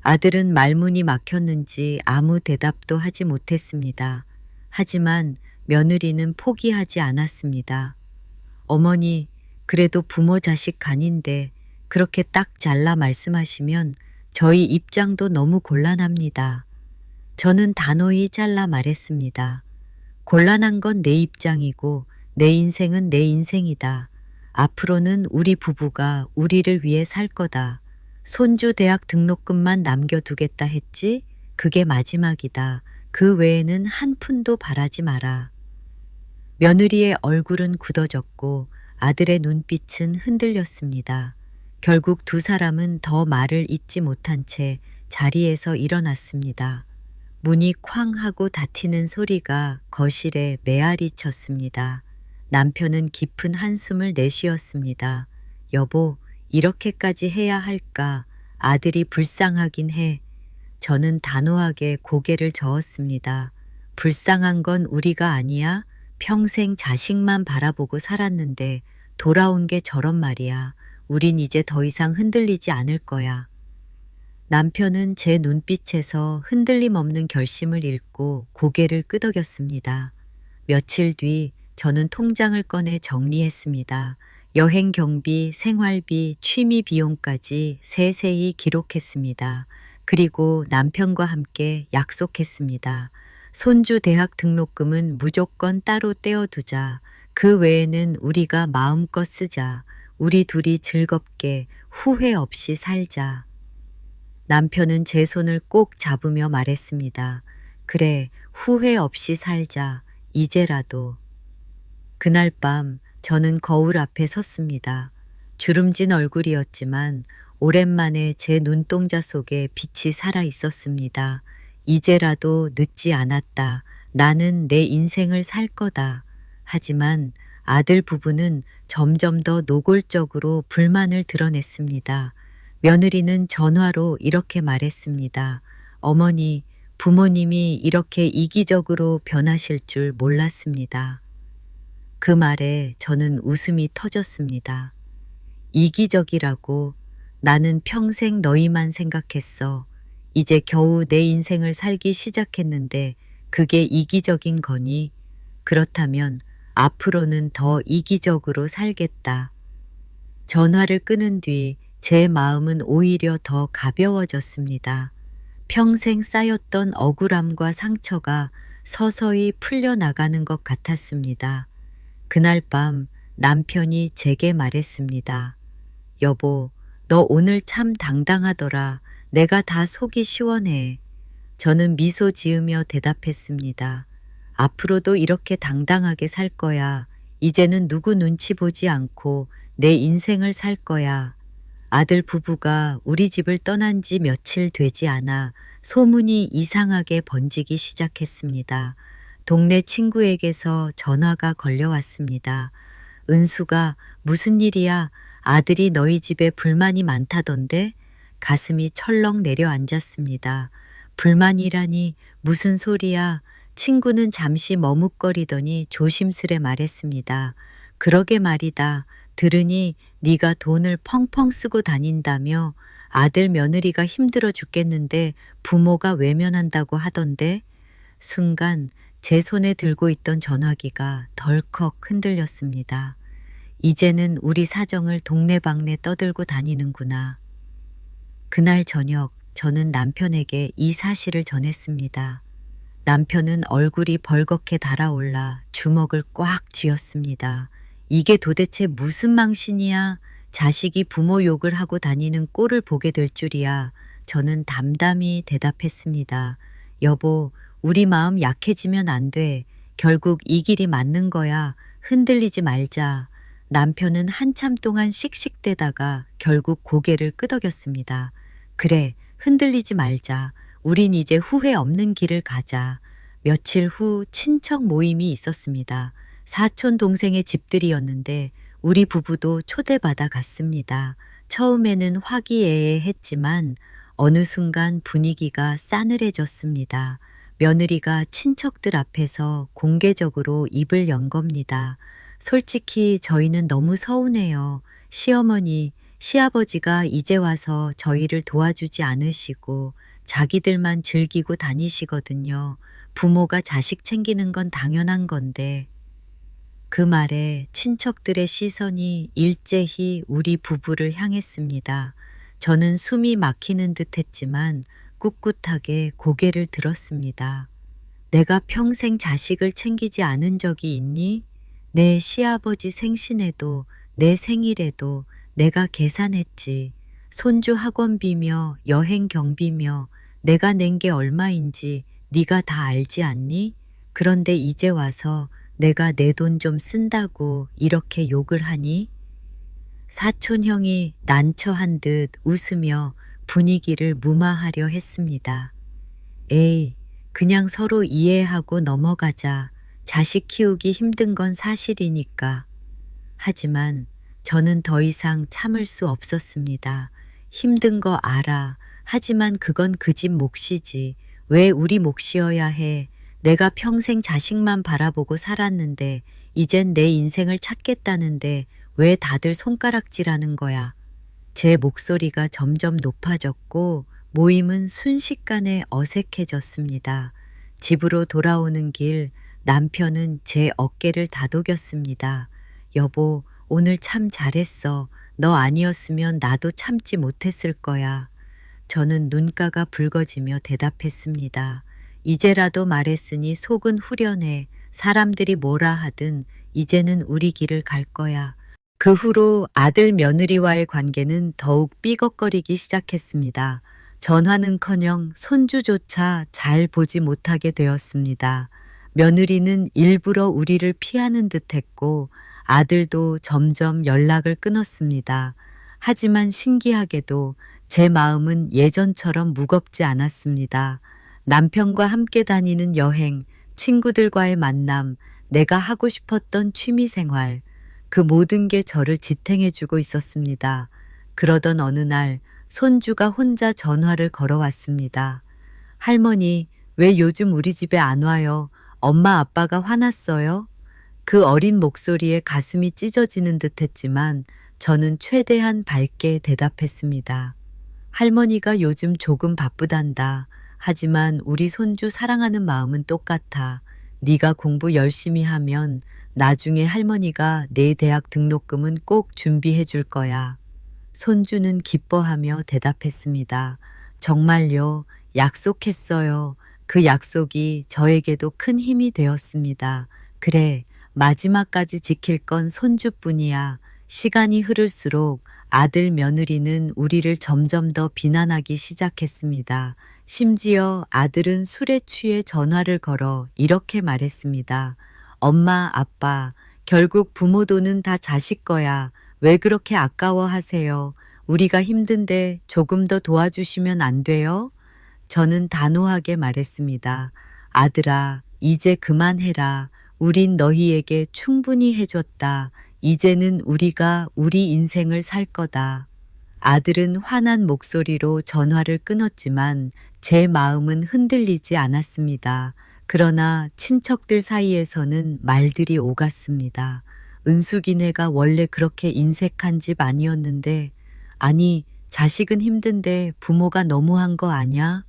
아들은 말문이 막혔는지 아무 대답도 하지 못했습니다. 하지만 며느리는 포기하지 않았습니다. 어머니, 그래도 부모 자식 간인데 그렇게 딱 잘라 말씀하시면 저희 입장도 너무 곤란합니다. 저는 단호히 잘라 말했습니다. 곤란한 건 내 입장이고 내 인생은 내 인생이다. 앞으로는 우리 부부가 우리를 위해 살 거다. 손주 대학 등록금만 남겨두겠다 했지? 그게 마지막이다. 그 외에는 한 푼도 바라지 마라. 며느리의 얼굴은 굳어졌고 아들의 눈빛은 흔들렸습니다. 결국 두 사람은 더 말을 잇지 못한 채 자리에서 일어났습니다. 문이 쾅 하고 닫히는 소리가 거실에 메아리 쳤습니다. 남편은 깊은 한숨을 내쉬었습니다. 여보, 이렇게까지 해야 할까? 아들이 불쌍하긴 해. 저는 단호하게 고개를 저었습니다. 불쌍한 건 우리가 아니야? 평생 자식만 바라보고 살았는데 돌아온 게 저런 말이야. 우린 이제 더 이상 흔들리지 않을 거야. 남편은 제 눈빛에서 흔들림 없는 결심을 읽고 고개를 끄덕였습니다. 며칠 뒤 저는 통장을 꺼내 정리했습니다. 여행 경비, 생활비, 취미 비용까지 세세히 기록했습니다. 그리고 남편과 함께 약속했습니다. 손주 대학 등록금은 무조건 따로 떼어두자. 그 외에는 우리가 마음껏 쓰자. 우리 둘이 즐겁게 후회 없이 살자. 남편은 제 손을 꼭 잡으며 말했습니다. 그래, 후회 없이 살자. 이제라도. 그날 밤 저는 거울 앞에 섰습니다. 주름진 얼굴이었지만 오랜만에 제 눈동자 속에 빛이 살아 있었습니다. 이제라도 늦지 않았다. 나는 내 인생을 살 거다. 하지만 아들 부부는 점점 더 노골적으로 불만을 드러냈습니다. 며느리는 전화로 이렇게 말했습니다. 어머니, 부모님이 이렇게 이기적으로 변하실 줄 몰랐습니다. 그 말에 저는 웃음이 터졌습니다. 이기적이라고? 나는 평생 너희만 생각했어. 이제 겨우 내 인생을 살기 시작했는데 그게 이기적인 거니? 그렇다면 앞으로는 더 이기적으로 살겠다. 전화를 끊은 뒤 제 마음은 오히려 더 가벼워졌습니다. 평생 쌓였던 억울함과 상처가 서서히 풀려나가는 것 같았습니다. 그날 밤 남편이 제게 말했습니다. 여보, 너 오늘 참 당당하더라. 내가 다 속이 시원해. 저는 미소 지으며 대답했습니다. 앞으로도 이렇게 당당하게 살 거야. 이제는 누구 눈치 보지 않고 내 인생을 살 거야. 아들 부부가 우리 집을 떠난 지 며칠 되지 않아 소문이 이상하게 번지기 시작했습니다. 동네 친구에게서 전화가 걸려왔습니다. 은수가 무슨 일이야? 아들이 너희 집에 불만이 많다던데? 가슴이 철렁 내려앉았습니다. 불만이라니 무슨 소리야? 친구는 잠시 머뭇거리더니 조심스레 말했습니다. 그러게 말이다. 들으니 네가 돈을 펑펑 쓰고 다닌다며 아들 며느리가 힘들어 죽겠는데 부모가 외면한다고 하던데? 순간 제 손에 들고 있던 전화기가 덜컥 흔들렸습니다. 이제는 우리 사정을 동네방네 떠들고 다니는구나. 그날 저녁 저는 남편에게 이 사실을 전했습니다. 남편은 얼굴이 벌겋게 달아올라 주먹을 꽉 쥐었습니다. 이게 도대체 무슨 망신이야? 자식이 부모 욕을 하고 다니는 꼴을 보게 될 줄이야. 저는 담담히 대답했습니다. 여보, 우리 마음 약해지면 안 돼. 결국 이 길이 맞는 거야. 흔들리지 말자. 남편은 한참 동안 씩씩대다가 결국 고개를 끄덕였습니다. 그래, 흔들리지 말자. 우린 이제 후회 없는 길을 가자. 며칠 후 친척 모임이 있었습니다. 사촌 동생의 집들이었는데 우리 부부도 초대받아 갔습니다. 처음에는 화기애애했지만 어느 순간 분위기가 싸늘해졌습니다. 며느리가 친척들 앞에서 공개적으로 입을 연 겁니다. 솔직히 저희는 너무 서운해요. 시어머니, 시아버지가 이제 와서 저희를 도와주지 않으시고 자기들만 즐기고 다니시거든요. 부모가 자식 챙기는 건 당연한 건데. 그 말에 친척들의 시선이 일제히 우리 부부를 향했습니다. 저는 숨이 막히는 듯 했지만 꿋꿋하게 고개를 들었습니다. 내가 평생 자식을 챙기지 않은 적이 있니? 내 시아버지 생신에도 내 생일에도 내가 계산했지. 손주 학원비며 여행 경비며 내가 낸 게 얼마인지 네가 다 알지 않니? 그런데 이제 와서 내가 내 돈 좀 쓴다고 이렇게 욕을 하니? 사촌 형이 난처한 듯 웃으며 분위기를 무마하려 했습니다. 에이, 그냥 서로 이해하고 넘어가자. 자식 키우기 힘든 건 사실이니까. 하지만 저는 더 이상 참을 수 없었습니다. 힘든 거 알아. 하지만 그건 그 집 몫이지. 왜 우리 몫이어야 해. 내가 평생 자식만 바라보고 살았는데 이젠 내 인생을 찾겠다는데 왜 다들 손가락질하는 거야. 제 목소리가 점점 높아졌고 모임은 순식간에 어색해졌습니다. 집으로 돌아오는 길 남편은 제 어깨를 다독였습니다. 여보, 오늘 참 잘했어. 너 아니었으면 나도 참지 못했을 거야. 저는 눈가가 붉어지며 대답했습니다. 이제라도 말했으니 속은 후련해. 사람들이 뭐라 하든 이제는 우리 길을 갈 거야. 그 후로 아들 며느리와의 관계는 더욱 삐걱거리기 시작했습니다. 전화는커녕 손주조차 잘 보지 못하게 되었습니다. 며느리는 일부러 우리를 피하는 듯했고 아들도 점점 연락을 끊었습니다. 하지만 신기하게도 제 마음은 예전처럼 무겁지 않았습니다. 남편과 함께 다니는 여행, 친구들과의 만남, 내가 하고 싶었던 취미생활, 그 모든 게 저를 지탱해주고 있었습니다. 그러던 어느 날 손주가 혼자 전화를 걸어왔습니다. 할머니, 왜 요즘 우리 집에 안 와요? 엄마 아빠가 화났어요? 그 어린 목소리에 가슴이 찢어지는 듯 했지만 저는 최대한 밝게 대답했습니다. 할머니가 요즘 조금 바쁘단다. 하지만 우리 손주 사랑하는 마음은 똑같아. 네가 공부 열심히 하면 나중에 할머니가 내 대학 등록금은 꼭 준비해 줄 거야. 손주는 기뻐하며 대답했습니다. 정말요? 약속했어요. 그 약속이 저에게도 큰 힘이 되었습니다. 그래, 마지막까지 지킬 건 손주뿐이야. 시간이 흐를수록 아들 며느리는 우리를 점점 더 비난하기 시작했습니다. 심지어 아들은 술에 취해 전화를 걸어 이렇게 말했습니다. 엄마, 아빠, 결국 부모 돈은 다 자식 거야. 왜 그렇게 아까워하세요? 우리가 힘든데 조금 더 도와주시면 안 돼요? 저는 단호하게 말했습니다. 아들아, 이제 그만해라. 우린 너희에게 충분히 해줬다. 이제는 우리가 우리 인생을 살 거다. 아들은 화난 목소리로 전화를 끊었지만 제 마음은 흔들리지 않았습니다. 그러나 친척들 사이에서는 말들이 오갔습니다. 은숙이네가 원래 그렇게 인색한 집 아니었는데, 아니, 자식은 힘든데 부모가 너무한 거 아냐?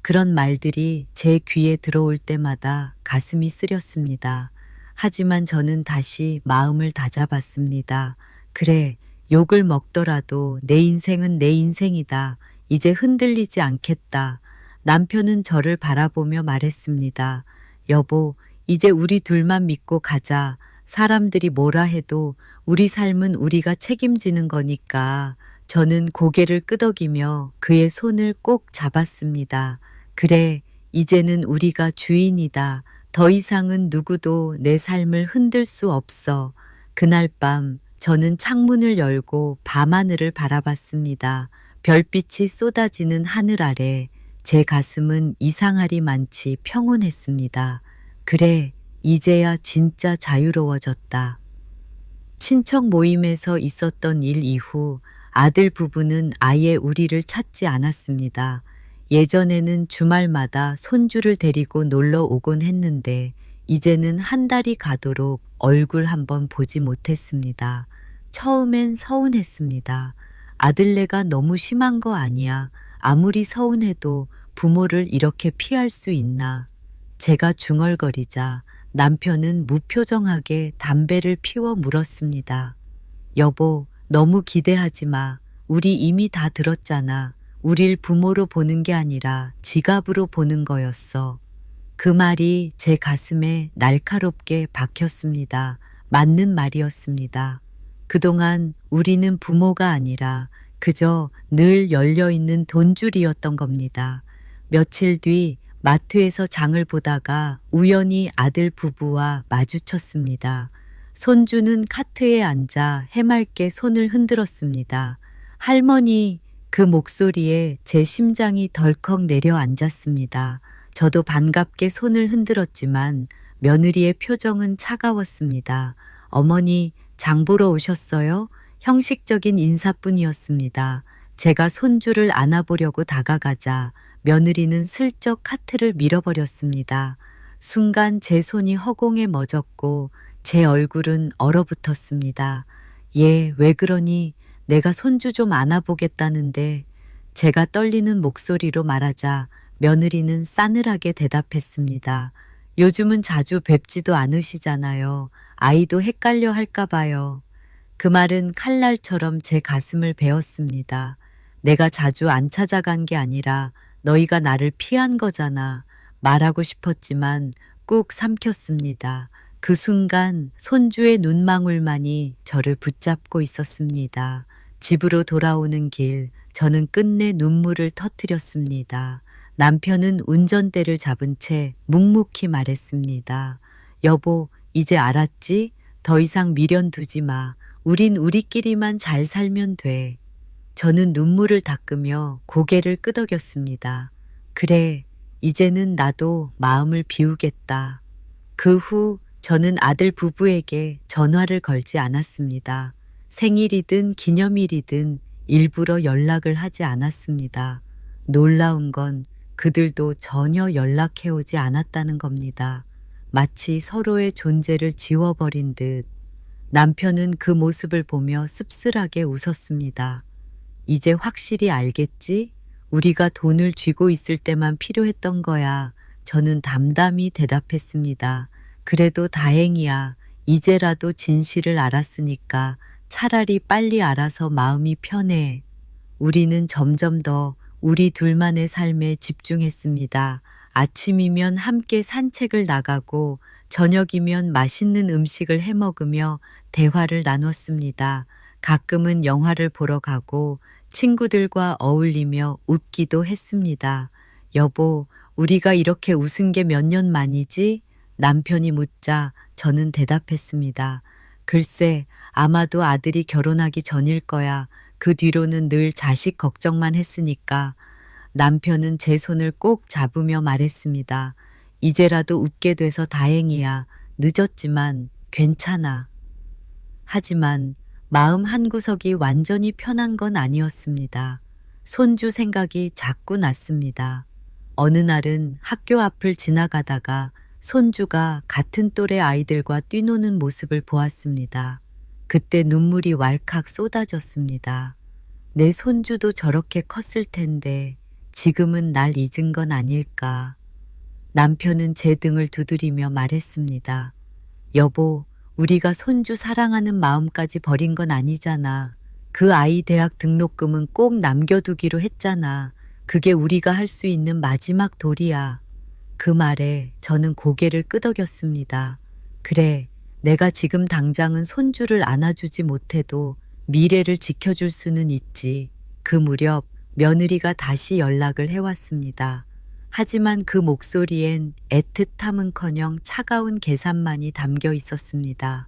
그런 말들이 제 귀에 들어올 때마다 가슴이 쓰렸습니다. 하지만 저는 다시 마음을 다잡았습니다. 그래, 욕을 먹더라도 내 인생은 내 인생이다. 이제 흔들리지 않겠다. 남편은 저를 바라보며 말했습니다. 여보, 이제 우리 둘만 믿고 가자. 사람들이 뭐라 해도 우리 삶은 우리가 책임지는 거니까. 저는 고개를 끄덕이며 그의 손을 꼭 잡았습니다. 그래, 이제는 우리가 주인이다. 더 이상은 누구도 내 삶을 흔들 수 없어. 그날 밤 저는 창문을 열고 밤하늘을 바라봤습니다. 별빛이 쏟아지는 하늘 아래 제 가슴은 이상하리만치 평온했습니다. 그래, 이제야 진짜 자유로워졌다. 친척 모임에서 있었던 일 이후 아들 부부는 아예 우리를 찾지 않았습니다. 예전에는 주말마다 손주를 데리고 놀러 오곤 했는데 이제는 한 달이 가도록 얼굴 한번 보지 못했습니다. 처음엔 서운했습니다. 아들네가 너무 심한 거 아니야. 아무리 서운해도 부모를 이렇게 피할 수 있나. 제가 중얼거리자 남편은 무표정하게 담배를 피워 물었습니다. 여보, 너무 기대하지 마. 우리 이미 다 들었잖아. 우릴 부모로 보는 게 아니라 지갑으로 보는 거였어. 그 말이 제 가슴에 날카롭게 박혔습니다. 맞는 말이었습니다. 그동안 우리는 부모가 아니라 그저 늘 열려있는 돈줄이었던 겁니다. 며칠 뒤 마트에서 장을 보다가 우연히 아들 부부와 마주쳤습니다. 손주는 카트에 앉아 해맑게 손을 흔들었습니다. 할머니, 그 목소리에 제 심장이 덜컥 내려앉았습니다. 저도 반갑게 손을 흔들었지만 며느리의 표정은 차가웠습니다. 어머니, 장 보러 오셨어요? 형식적인 인사뿐이었습니다. 제가 손주를 안아보려고 다가가자 며느리는 슬쩍 카트를 밀어버렸습니다. 순간 제 손이 허공에 멎었고 제 얼굴은 얼어붙었습니다. 얘, 왜 그러니? 내가 손주 좀 안아보겠다는데. 제가 떨리는 목소리로 말하자 며느리는 싸늘하게 대답했습니다. 요즘은 자주 뵙지도 않으시잖아요. 아이도 헷갈려 할까 봐요. 그 말은 칼날처럼 제 가슴을 베었습니다. 내가 자주 안 찾아간 게 아니라 너희가 나를 피한 거잖아. 말하고 싶었지만 꾹 삼켰습니다. 그 순간 손주의 눈망울만이 저를 붙잡고 있었습니다. 집으로 돌아오는 길, 저는 끝내 눈물을 터뜨렸습니다. 남편은 운전대를 잡은 채 묵묵히 말했습니다. 여보, 이제 알았지? 더 이상 미련 두지 마. 우린 우리끼리만 잘 살면 돼. 저는 눈물을 닦으며 고개를 끄덕였습니다. 그래, 이제는 나도 마음을 비우겠다. 그 후 저는 아들 부부에게 전화를 걸지 않았습니다. 생일이든 기념일이든 일부러 연락을 하지 않았습니다. 놀라운 건 그들도 전혀 연락해오지 않았다는 겁니다. 마치 서로의 존재를 지워버린 듯. 남편은 그 모습을 보며 씁쓸하게 웃었습니다. 이제 확실히 알겠지? 우리가 돈을 쥐고 있을 때만 필요했던 거야. 저는 담담히 대답했습니다. 그래도 다행이야. 이제라도 진실을 알았으니까 차라리 빨리 알아서 마음이 편해. 우리는 점점 더 우리 둘만의 삶에 집중했습니다. 아침이면 함께 산책을 나가고 저녁이면 맛있는 음식을 해먹으며 대화를 나눴습니다. 가끔은 영화를 보러 가고 친구들과 어울리며 웃기도 했습니다. 여보, 우리가 이렇게 웃은 게 몇 년 만이지? 남편이 묻자 저는 대답했습니다. 글쎄, 아마도 아들이 결혼하기 전일 거야. 그 뒤로는 늘 자식 걱정만 했으니까. 남편은 제 손을 꼭 잡으며 말했습니다. 이제라도 웃게 돼서 다행이야. 늦었지만 괜찮아. 하지만 마음 한구석이 완전히 편한 건 아니었습니다. 손주 생각이 자꾸 났습니다. 어느 날은 학교 앞을 지나가다가 손주가 같은 또래 아이들과 뛰노는 모습을 보았습니다. 그때 눈물이 왈칵 쏟아졌습니다. 내 손주도 저렇게 컸을 텐데 지금은 날 잊은 건 아닐까. 남편은 제 등을 두드리며 말했습니다. 여보, 우리가 손주 사랑하는 마음까지 버린 건 아니잖아. 그 아이 대학 등록금은 꼭 남겨두기로 했잖아. 그게 우리가 할 수 있는 마지막 도리야. 그 말에 저는 고개를 끄덕였습니다. 그래, 내가 지금 당장은 손주를 안아주지 못해도 미래를 지켜줄 수는 있지. 그 무렵 며느리가 다시 연락을 해왔습니다. 하지만 그 목소리엔 애틋함은커녕 차가운 계산만이 담겨 있었습니다.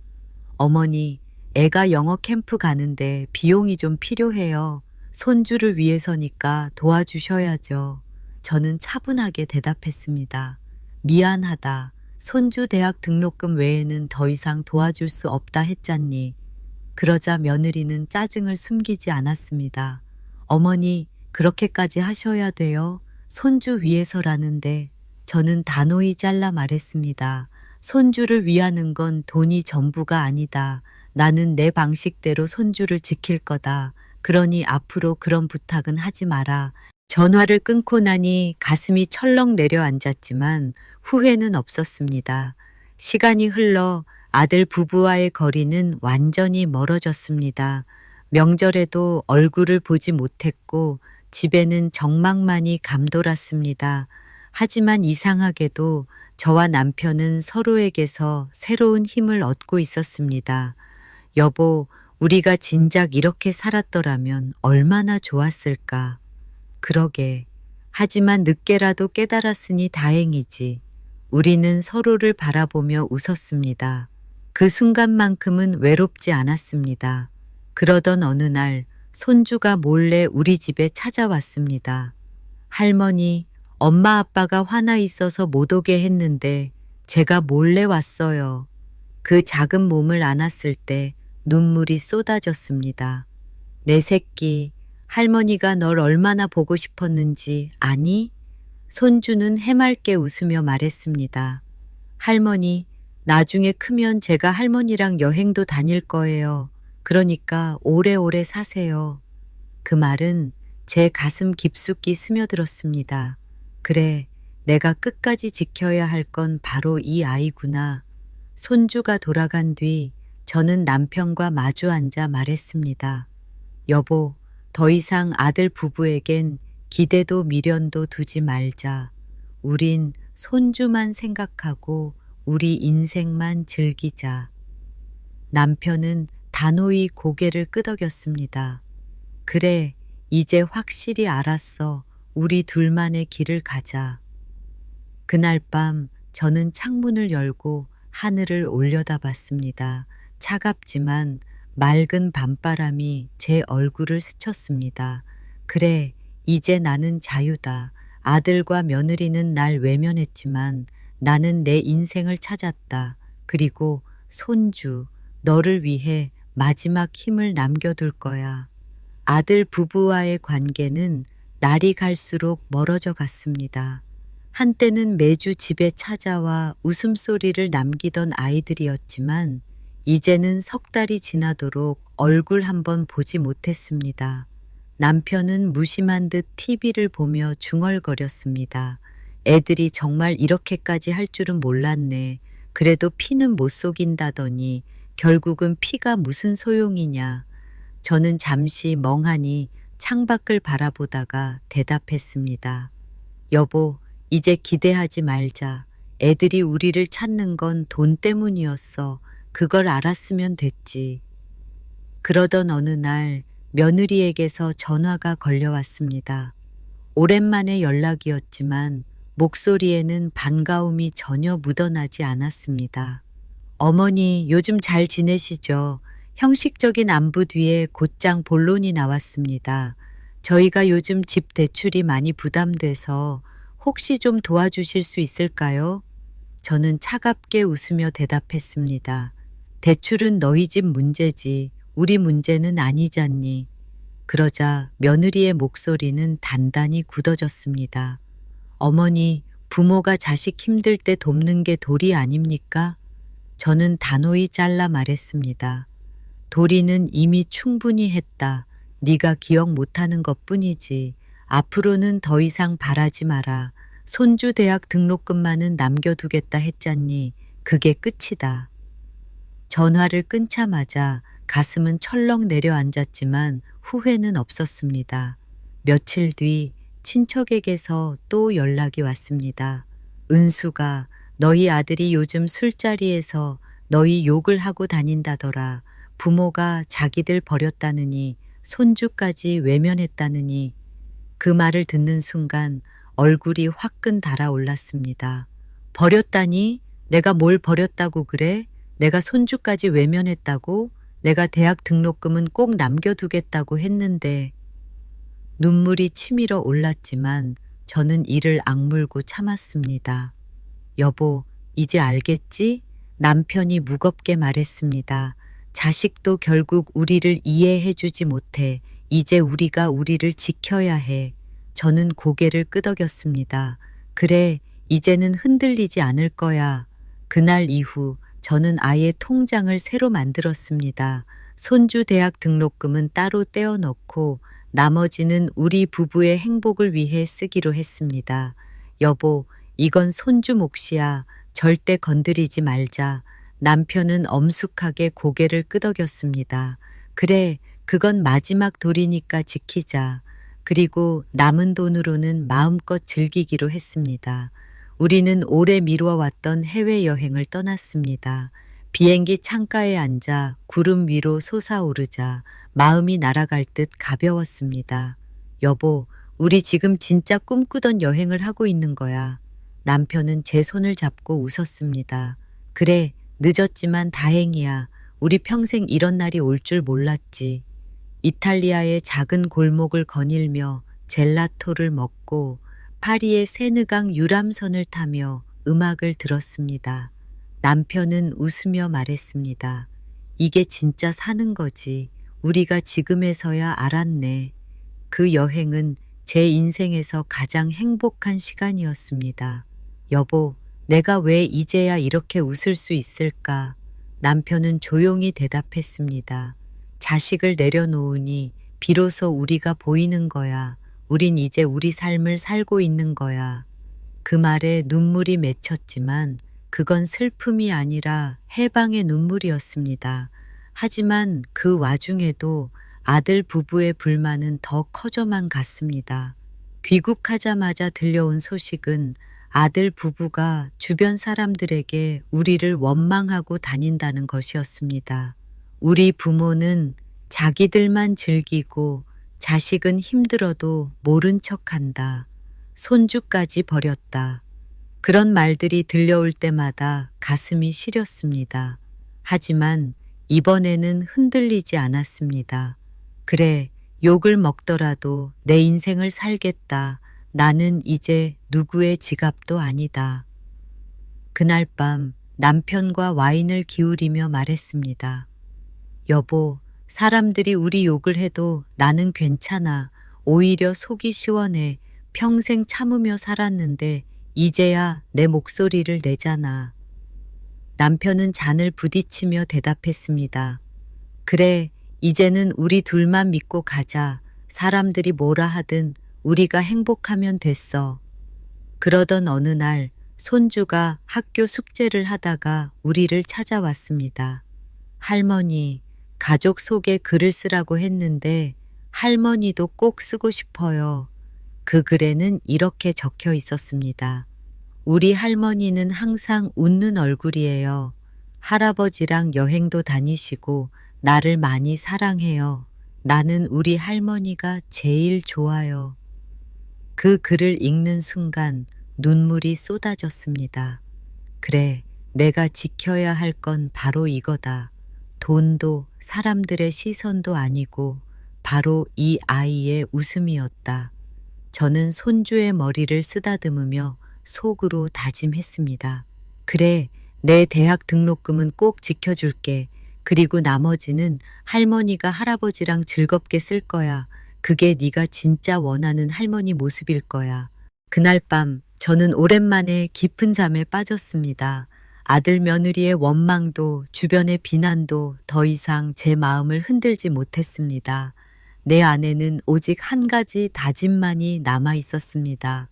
어머니, 애가 영어 캠프 가는데 비용이 좀 필요해요. 손주를 위해서니까 도와주셔야죠. 저는 차분하게 대답했습니다. 미안하다. 손주 대학 등록금 외에는 더 이상 도와줄 수 없다 했잖니. 그러자 며느리는 짜증을 숨기지 않았습니다. 어머니, 그렇게까지 하셔야 돼요? 손주 위해서라는데. 저는 단호히 잘라 말했습니다. 손주를 위하는 건 돈이 전부가 아니다. 나는 내 방식대로 손주를 지킬 거다. 그러니 앞으로 그런 부탁은 하지 마라. 전화를 끊고 나니 가슴이 철렁 내려앉았지만 후회는 없었습니다. 시간이 흘러 아들 부부와의 거리는 완전히 멀어졌습니다. 명절에도 얼굴을 보지 못했고 집에는 정막만이 감돌았습니다. 하지만 이상하게도 저와 남편은 서로에게서 새로운 힘을 얻고 있었습니다. 여보, 우리가 진작 이렇게 살았더라면 얼마나 좋았을까. 그러게. 하지만 늦게라도 깨달았으니 다행이지. 우리는 서로를 바라보며 웃었습니다. 그 순간만큼은 외롭지 않았습니다. 그러던 어느 날 손주가 몰래 우리 집에 찾아왔습니다. 할머니, 엄마 아빠가 화나 있어서 못 오게 했는데 제가 몰래 왔어요. 그 작은 몸을 안았을 때 눈물이 쏟아졌습니다. 내 새끼, 할머니가 널 얼마나 보고 싶었는지 아니? 손주는 해맑게 웃으며 말했습니다. 할머니, 나중에 크면 제가 할머니랑 여행도 다닐 거예요. 그러니까 오래오래 사세요. 그 말은 제 가슴 깊숙이 스며들었습니다. 그래, 내가 끝까지 지켜야 할 건 바로 이 아이구나. 손주가 돌아간 뒤 저는 남편과 마주 앉아 말했습니다. 여보, 더 이상 아들 부부에겐 기대도 미련도 두지 말자. 우린 손주만 생각하고 우리 인생만 즐기자. 남편은 단호히 고개를 끄덕였습니다. 그래, 이제 확실히 알았어. 우리 둘만의 길을 가자. 그날 밤 저는 창문을 열고 하늘을 올려다봤습니다. 차갑지만 맑은 밤바람이 제 얼굴을 스쳤습니다. 그래, 이제 나는 자유다. 아들과 며느리는 날 외면했지만 나는 내 인생을 찾았다. 그리고 손주, 너를 위해 마지막 힘을 남겨둘 거야. 아들 부부와의 관계는 날이 갈수록 멀어져 갔습니다. 한때는 매주 집에 찾아와 웃음소리를 남기던 아이들이었지만 이제는 석 달이 지나도록 얼굴 한번 보지 못했습니다. 남편은 무심한 듯 TV를 보며 중얼거렸습니다. 애들이 정말 이렇게까지 할 줄은 몰랐네. 그래도 피는 못 속인다더니 결국은 피가 무슨 소용이냐. 저는 잠시 멍하니 창밖을 바라보다가 대답했습니다. 여보, 이제 기대하지 말자. 애들이 우리를 찾는 건 돈 때문이었어. 그걸 알았으면 됐지. 그러던 어느 날 며느리에게서 전화가 걸려왔습니다. 오랜만에 연락이었지만 목소리에는 반가움이 전혀 묻어나지 않았습니다. 어머니, 요즘 잘 지내시죠? 형식적인 안부 뒤에 곧장 본론이 나왔습니다. 저희가 요즘 집 대출이 많이 부담돼서 혹시 좀 도와주실 수 있을까요? 저는 차갑게 웃으며 대답했습니다. 대출은 너희 집 문제지 우리 문제는 아니잖니. 그러자 며느리의 목소리는 단단히 굳어졌습니다. 어머니, 부모가 자식 힘들 때 돕는 게 도리 아닙니까? 저는 단호히 잘라 말했습니다. 도리는 이미 충분히 했다. 네가 기억 못하는 것뿐이지. 앞으로는 더 이상 바라지 마라. 손주 대학 등록금만은 남겨두겠다 했잖니. 그게 끝이다. 전화를 끊자마자 가슴은 철렁 내려앉았지만 후회는 없었습니다. 며칠 뒤 친척에게서 또 연락이 왔습니다. 은수가 너희 아들이 요즘 술자리에서 너희 욕을 하고 다닌다더라. 부모가 자기들 버렸다느니 손주까지 외면했다느니. 그 말을 듣는 순간 얼굴이 화끈 달아올랐습니다. 버렸다니? 내가 뭘 버렸다고 그래? 내가 손주까지 외면했다고? 내가 대학 등록금은 꼭 남겨두겠다고 했는데. 눈물이 치밀어 올랐지만 저는 이를 악물고 참았습니다. 여보, 이제 알겠지? 남편이 무겁게 말했습니다. 자식도 결국 우리를 이해해주지 못해. 이제 우리가 우리를 지켜야 해. 저는 고개를 끄덕였습니다. 그래, 이제는 흔들리지 않을 거야. 그날 이후 저는 아예 통장을 새로 만들었습니다. 손주 대학 등록금은 따로 떼어넣고 나머지는 우리 부부의 행복을 위해 쓰기로 했습니다. 여보, 이건 손주 몫이야. 절대 건드리지 말자. 남편은 엄숙하게 고개를 끄덕였습니다. 그래, 그건 마지막 도리니까 지키자. 그리고 남은 돈으로는 마음껏 즐기기로 했습니다. 우리는 오래 미뤄왔던 해외여행을 떠났습니다. 비행기 창가에 앉아 구름 위로 솟아오르자 마음이 날아갈 듯 가벼웠습니다. 여보, 우리 지금 진짜 꿈꾸던 여행을 하고 있는 거야. 남편은 제 손을 잡고 웃었습니다. 그래, 늦었지만 다행이야. 우리 평생 이런 날이 올 줄 몰랐지. 이탈리아의 작은 골목을 거닐며 젤라토를 먹고 파리의 세느강 유람선을 타며 음악을 들었습니다. 남편은 웃으며 말했습니다. 이게 진짜 사는 거지. 우리가 지금에서야 알았네. 그 여행은 제 인생에서 가장 행복한 시간이었습니다. 여보, 내가 왜 이제야 이렇게 웃을 수 있을까? 남편은 조용히 대답했습니다. 자식을 내려놓으니 비로소 우리가 보이는 거야. 우린 이제 우리 삶을 살고 있는 거야. 그 말에 눈물이 맺혔지만 그건 슬픔이 아니라 해방의 눈물이었습니다. 하지만 그 와중에도 아들 부부의 불만은 더 커져만 갔습니다. 귀국하자마자 들려온 소식은 아들 부부가 주변 사람들에게 우리를 원망하고 다닌다는 것이었습니다. 우리 부모는 자기들만 즐기고 자식은 힘들어도 모른 척한다. 손주까지 버렸다. 그런 말들이 들려올 때마다 가슴이 시렸습니다. 하지만 이번에는 흔들리지 않았습니다. 그래, 욕을 먹더라도 내 인생을 살겠다. 나는 이제 누구의 지갑도 아니다. 그날 밤 남편과 와인을 기울이며 말했습니다. 여보, 사람들이 우리 욕을 해도 나는 괜찮아. 오히려 속이 시원해. 평생 참으며 살았는데 이제야 내 목소리를 내잖아. 남편은 잔을 부딪히며 대답했습니다. 그래, 이제는 우리 둘만 믿고 가자. 사람들이 뭐라 하든 우리가 행복하면 됐어. 그러던 어느 날 손주가 학교 숙제를 하다가 우리를 찾아왔습니다. 할머니, 가족 속에 글을 쓰라고 했는데 할머니도 꼭 쓰고 싶어요. 그 글에는 이렇게 적혀 있었습니다. 우리 할머니는 항상 웃는 얼굴이에요. 할아버지랑 여행도 다니시고 나를 많이 사랑해요. 나는 우리 할머니가 제일 좋아요. 그 글을 읽는 순간 눈물이 쏟아졌습니다. 그래, 내가 지켜야 할 건 바로 이거다. 돈도 사람들의 시선도 아니고 바로 이 아이의 웃음이었다. 저는 손주의 머리를 쓰다듬으며 속으로 다짐했습니다. 그래, 내 대학 등록금은 꼭 지켜줄게. 그리고 나머지는 할머니가 할아버지랑 즐겁게 쓸 거야. 그게 네가 진짜 원하는 할머니 모습일 거야. 그날 밤 저는 오랜만에 깊은 잠에 빠졌습니다. 아들 며느리의 원망도 주변의 비난도 더 이상 제 마음을 흔들지 못했습니다. 내 안에는 오직 한 가지 다짐만이 남아 있었습니다.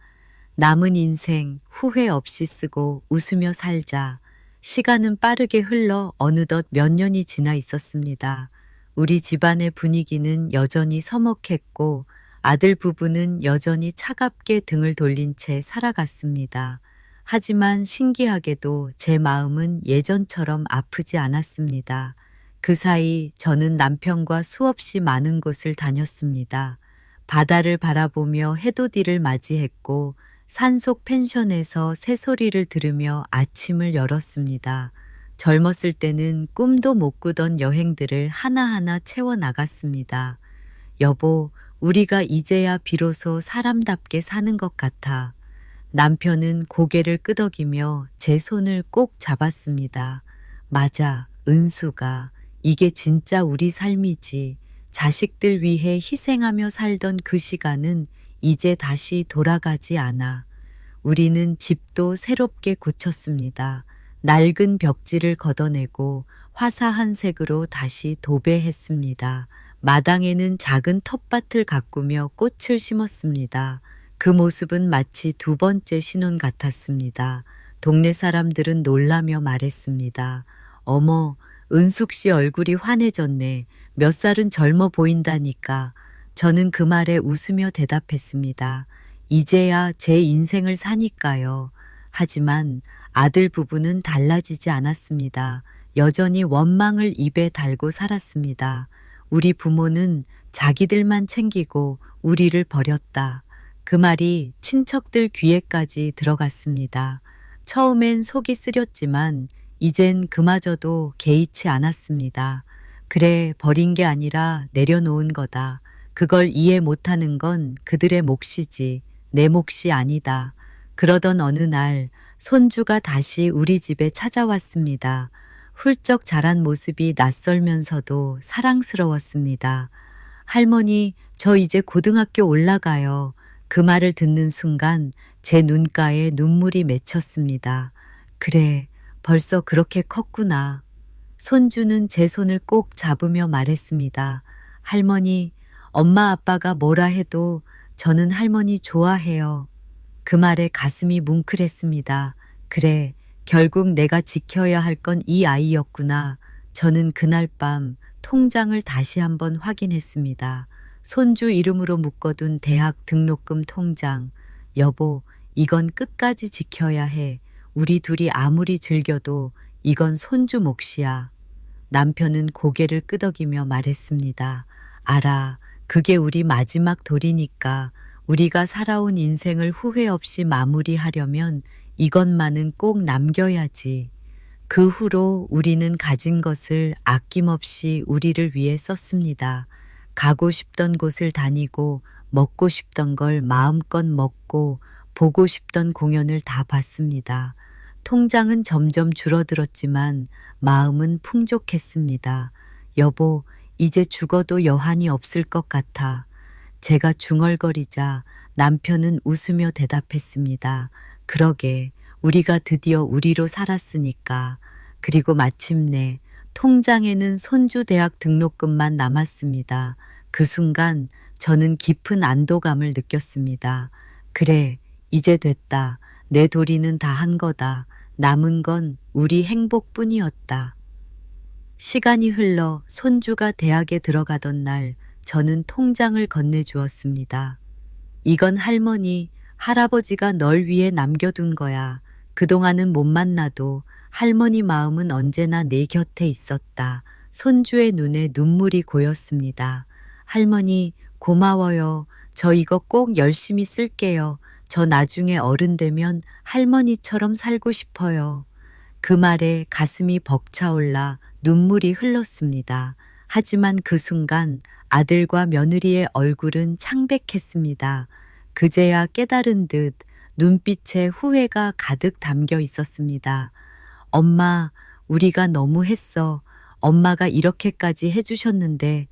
남은 인생 후회 없이 쓰고 웃으며 살자. 시간은 빠르게 흘러 어느덧 몇 년이 지나 있었습니다. 우리 집안의 분위기는 여전히 서먹했고 아들 부부는 여전히 차갑게 등을 돌린 채 살아갔습니다. 하지만 신기하게도 제 마음은 예전처럼 아프지 않았습니다. 그 사이 저는 남편과 수없이 많은 곳을 다녔습니다. 바다를 바라보며 해돋이를 맞이했고 산속 펜션에서 새소리를 들으며 아침을 열었습니다. 젊었을 때는 꿈도 못 꾸던 여행들을 하나하나 채워나갔습니다. 여보, 우리가 이제야 비로소 사람답게 사는 것 같아. 남편은 고개를 끄덕이며 제 손을 꼭 잡았습니다. 맞아, 은수가. 이게 진짜 우리 삶이지. 자식들 위해 희생하며 살던 그 시간은 이제 다시 돌아가지 않아. 우리는 집도 새롭게 고쳤습니다. 낡은 벽지를 걷어내고 화사한 색으로 다시 도배했습니다. 마당에는 작은 텃밭을 가꾸며 꽃을 심었습니다. 그 모습은 마치 두 번째 신혼 같았습니다. 동네 사람들은 놀라며 말했습니다. 어머, 은숙 씨 얼굴이 환해졌네. 몇 살은 젊어 보인다니까. 저는 그 말에 웃으며 대답했습니다. 이제야 제 인생을 사니까요. 하지만 아들 부부는 달라지지 않았습니다. 여전히 원망을 입에 달고 살았습니다. 우리 부모는 자기들만 챙기고 우리를 버렸다. 그 말이 친척들 귀에까지 들어갔습니다. 처음엔 속이 쓰렸지만 이젠 그마저도 개의치 않았습니다. 그래, 버린 게 아니라 내려놓은 거다. 그걸 이해 못하는 건 그들의 몫이지 내 몫이 아니다. 그러던 어느 날 손주가 다시 우리 집에 찾아왔습니다. 훌쩍 자란 모습이 낯설면서도 사랑스러웠습니다. 할머니, 저 이제 고등학교 올라가요. 그 말을 듣는 순간 제 눈가에 눈물이 맺혔습니다. 그래, 벌써 그렇게 컸구나. 손주는 제 손을 꼭 잡으며 말했습니다. 할머니, 엄마 아빠가 뭐라 해도 저는 할머니 좋아해요. 그 말에 가슴이 뭉클했습니다. 그래, 결국 내가 지켜야 할 건 이 아이였구나. 저는 그날 밤 통장을 다시 한번 확인했습니다. 손주 이름으로 묶어둔 대학 등록금 통장. 여보, 이건 끝까지 지켜야 해. 우리 둘이 아무리 즐겨도 이건 손주 몫이야. 남편은 고개를 끄덕이며 말했습니다. 알아. 그게 우리 마지막 돌이니까 우리가 살아온 인생을 후회 없이 마무리하려면 이것만은 꼭 남겨야지. 그 후로 우리는 가진 것을 아낌없이 우리를 위해 썼습니다. 가고 싶던 곳을 다니고 먹고 싶던 걸 마음껏 먹고 보고 싶던 공연을 다 봤습니다. 통장은 점점 줄어들었지만 마음은 풍족했습니다. 여보, 이제 죽어도 여한이 없을 것 같아. 제가 중얼거리자 남편은 웃으며 대답했습니다. 그러게, 우리가 드디어 우리로 살았으니까. 그리고 마침내 통장에는 손주 대학 등록금만 남았습니다. 그 순간 저는 깊은 안도감을 느꼈습니다. 그래, 이제 됐다. 내 도리는 다 한 거다. 남은 건 우리 행복뿐이었다. 시간이 흘러 손주가 대학에 들어가던 날 저는 통장을 건네주었습니다. 이건 할머니, 할아버지가 널 위해 남겨둔 거야. 그동안은 못 만나도 할머니 마음은 언제나 내 곁에 있었다. 손주의 눈에 눈물이 고였습니다. 할머니, 고마워요. 저 이거 꼭 열심히 쓸게요. 저 나중에 어른 되면 할머니처럼 살고 싶어요. 그 말에 가슴이 벅차올라 눈물이 흘렀습니다. 하지만 그 순간 아들과 며느리의 얼굴은 창백했습니다. 그제야 깨달은 듯 눈빛에 후회가 가득 담겨 있었습니다. 엄마, 우리가 너무 했어. 엄마가 이렇게까지 해주셨는데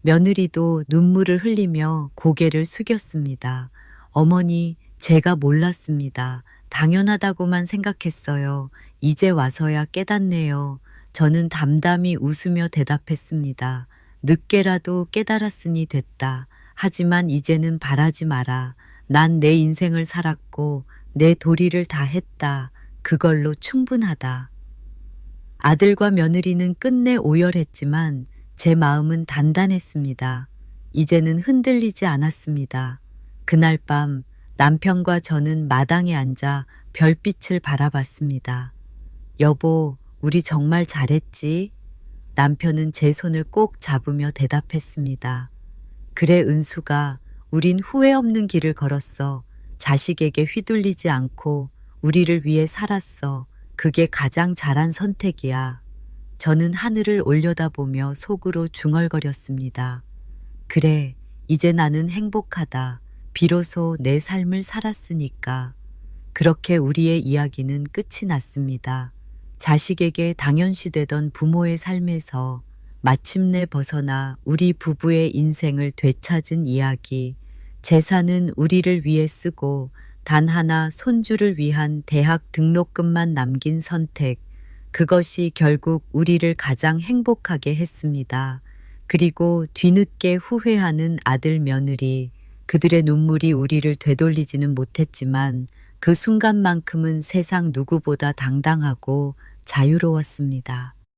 며느리도 눈물을 흘리며 고개를 숙였습니다. 어머니, 제가 몰랐습니다. 당연하다고만 생각했어요. 이제 와서야 깨닫네요. 저는 담담히 웃으며 대답했습니다. 늦게라도 깨달았으니 됐다. 하지만 이제는 바라지 마라. 난 내 인생을 살았고 내 도리를 다 했다. 그걸로 충분하다. 아들과 며느리는 끝내 오열했지만 제 마음은 단단했습니다. 이제는 흔들리지 않았습니다. 그날 밤 남편과 저는 마당에 앉아 별빛을 바라봤습니다. 여보, 우리 정말 잘했지? 남편은 제 손을 꼭 잡으며 대답했습니다. 그래, 은수가, 우린 후회 없는 길을 걸었어. 자식에게 휘둘리지 않고 우리를 위해 살았어. 그게 가장 잘한 선택이야. 저는 하늘을 올려다보며 속으로 중얼거렸습니다. 그래, 이제 나는 행복하다. 비로소 내 삶을 살았으니까. 그렇게 우리의 이야기는 끝이 났습니다. 자식에게 당연시되던 부모의 삶에서 마침내 벗어나 우리 부부의 인생을 되찾은 이야기. 재산은 우리를 위해 쓰고 단 하나 손주를 위한 대학 등록금만 남긴 선택. 그것이 결국 우리를 가장 행복하게 했습니다. 그리고 뒤늦게 후회하는 아들 며느리. 그들의 눈물이 우리를 되돌리지는 못했지만 그 순간만큼은 세상 누구보다 당당하고 자유로웠습니다.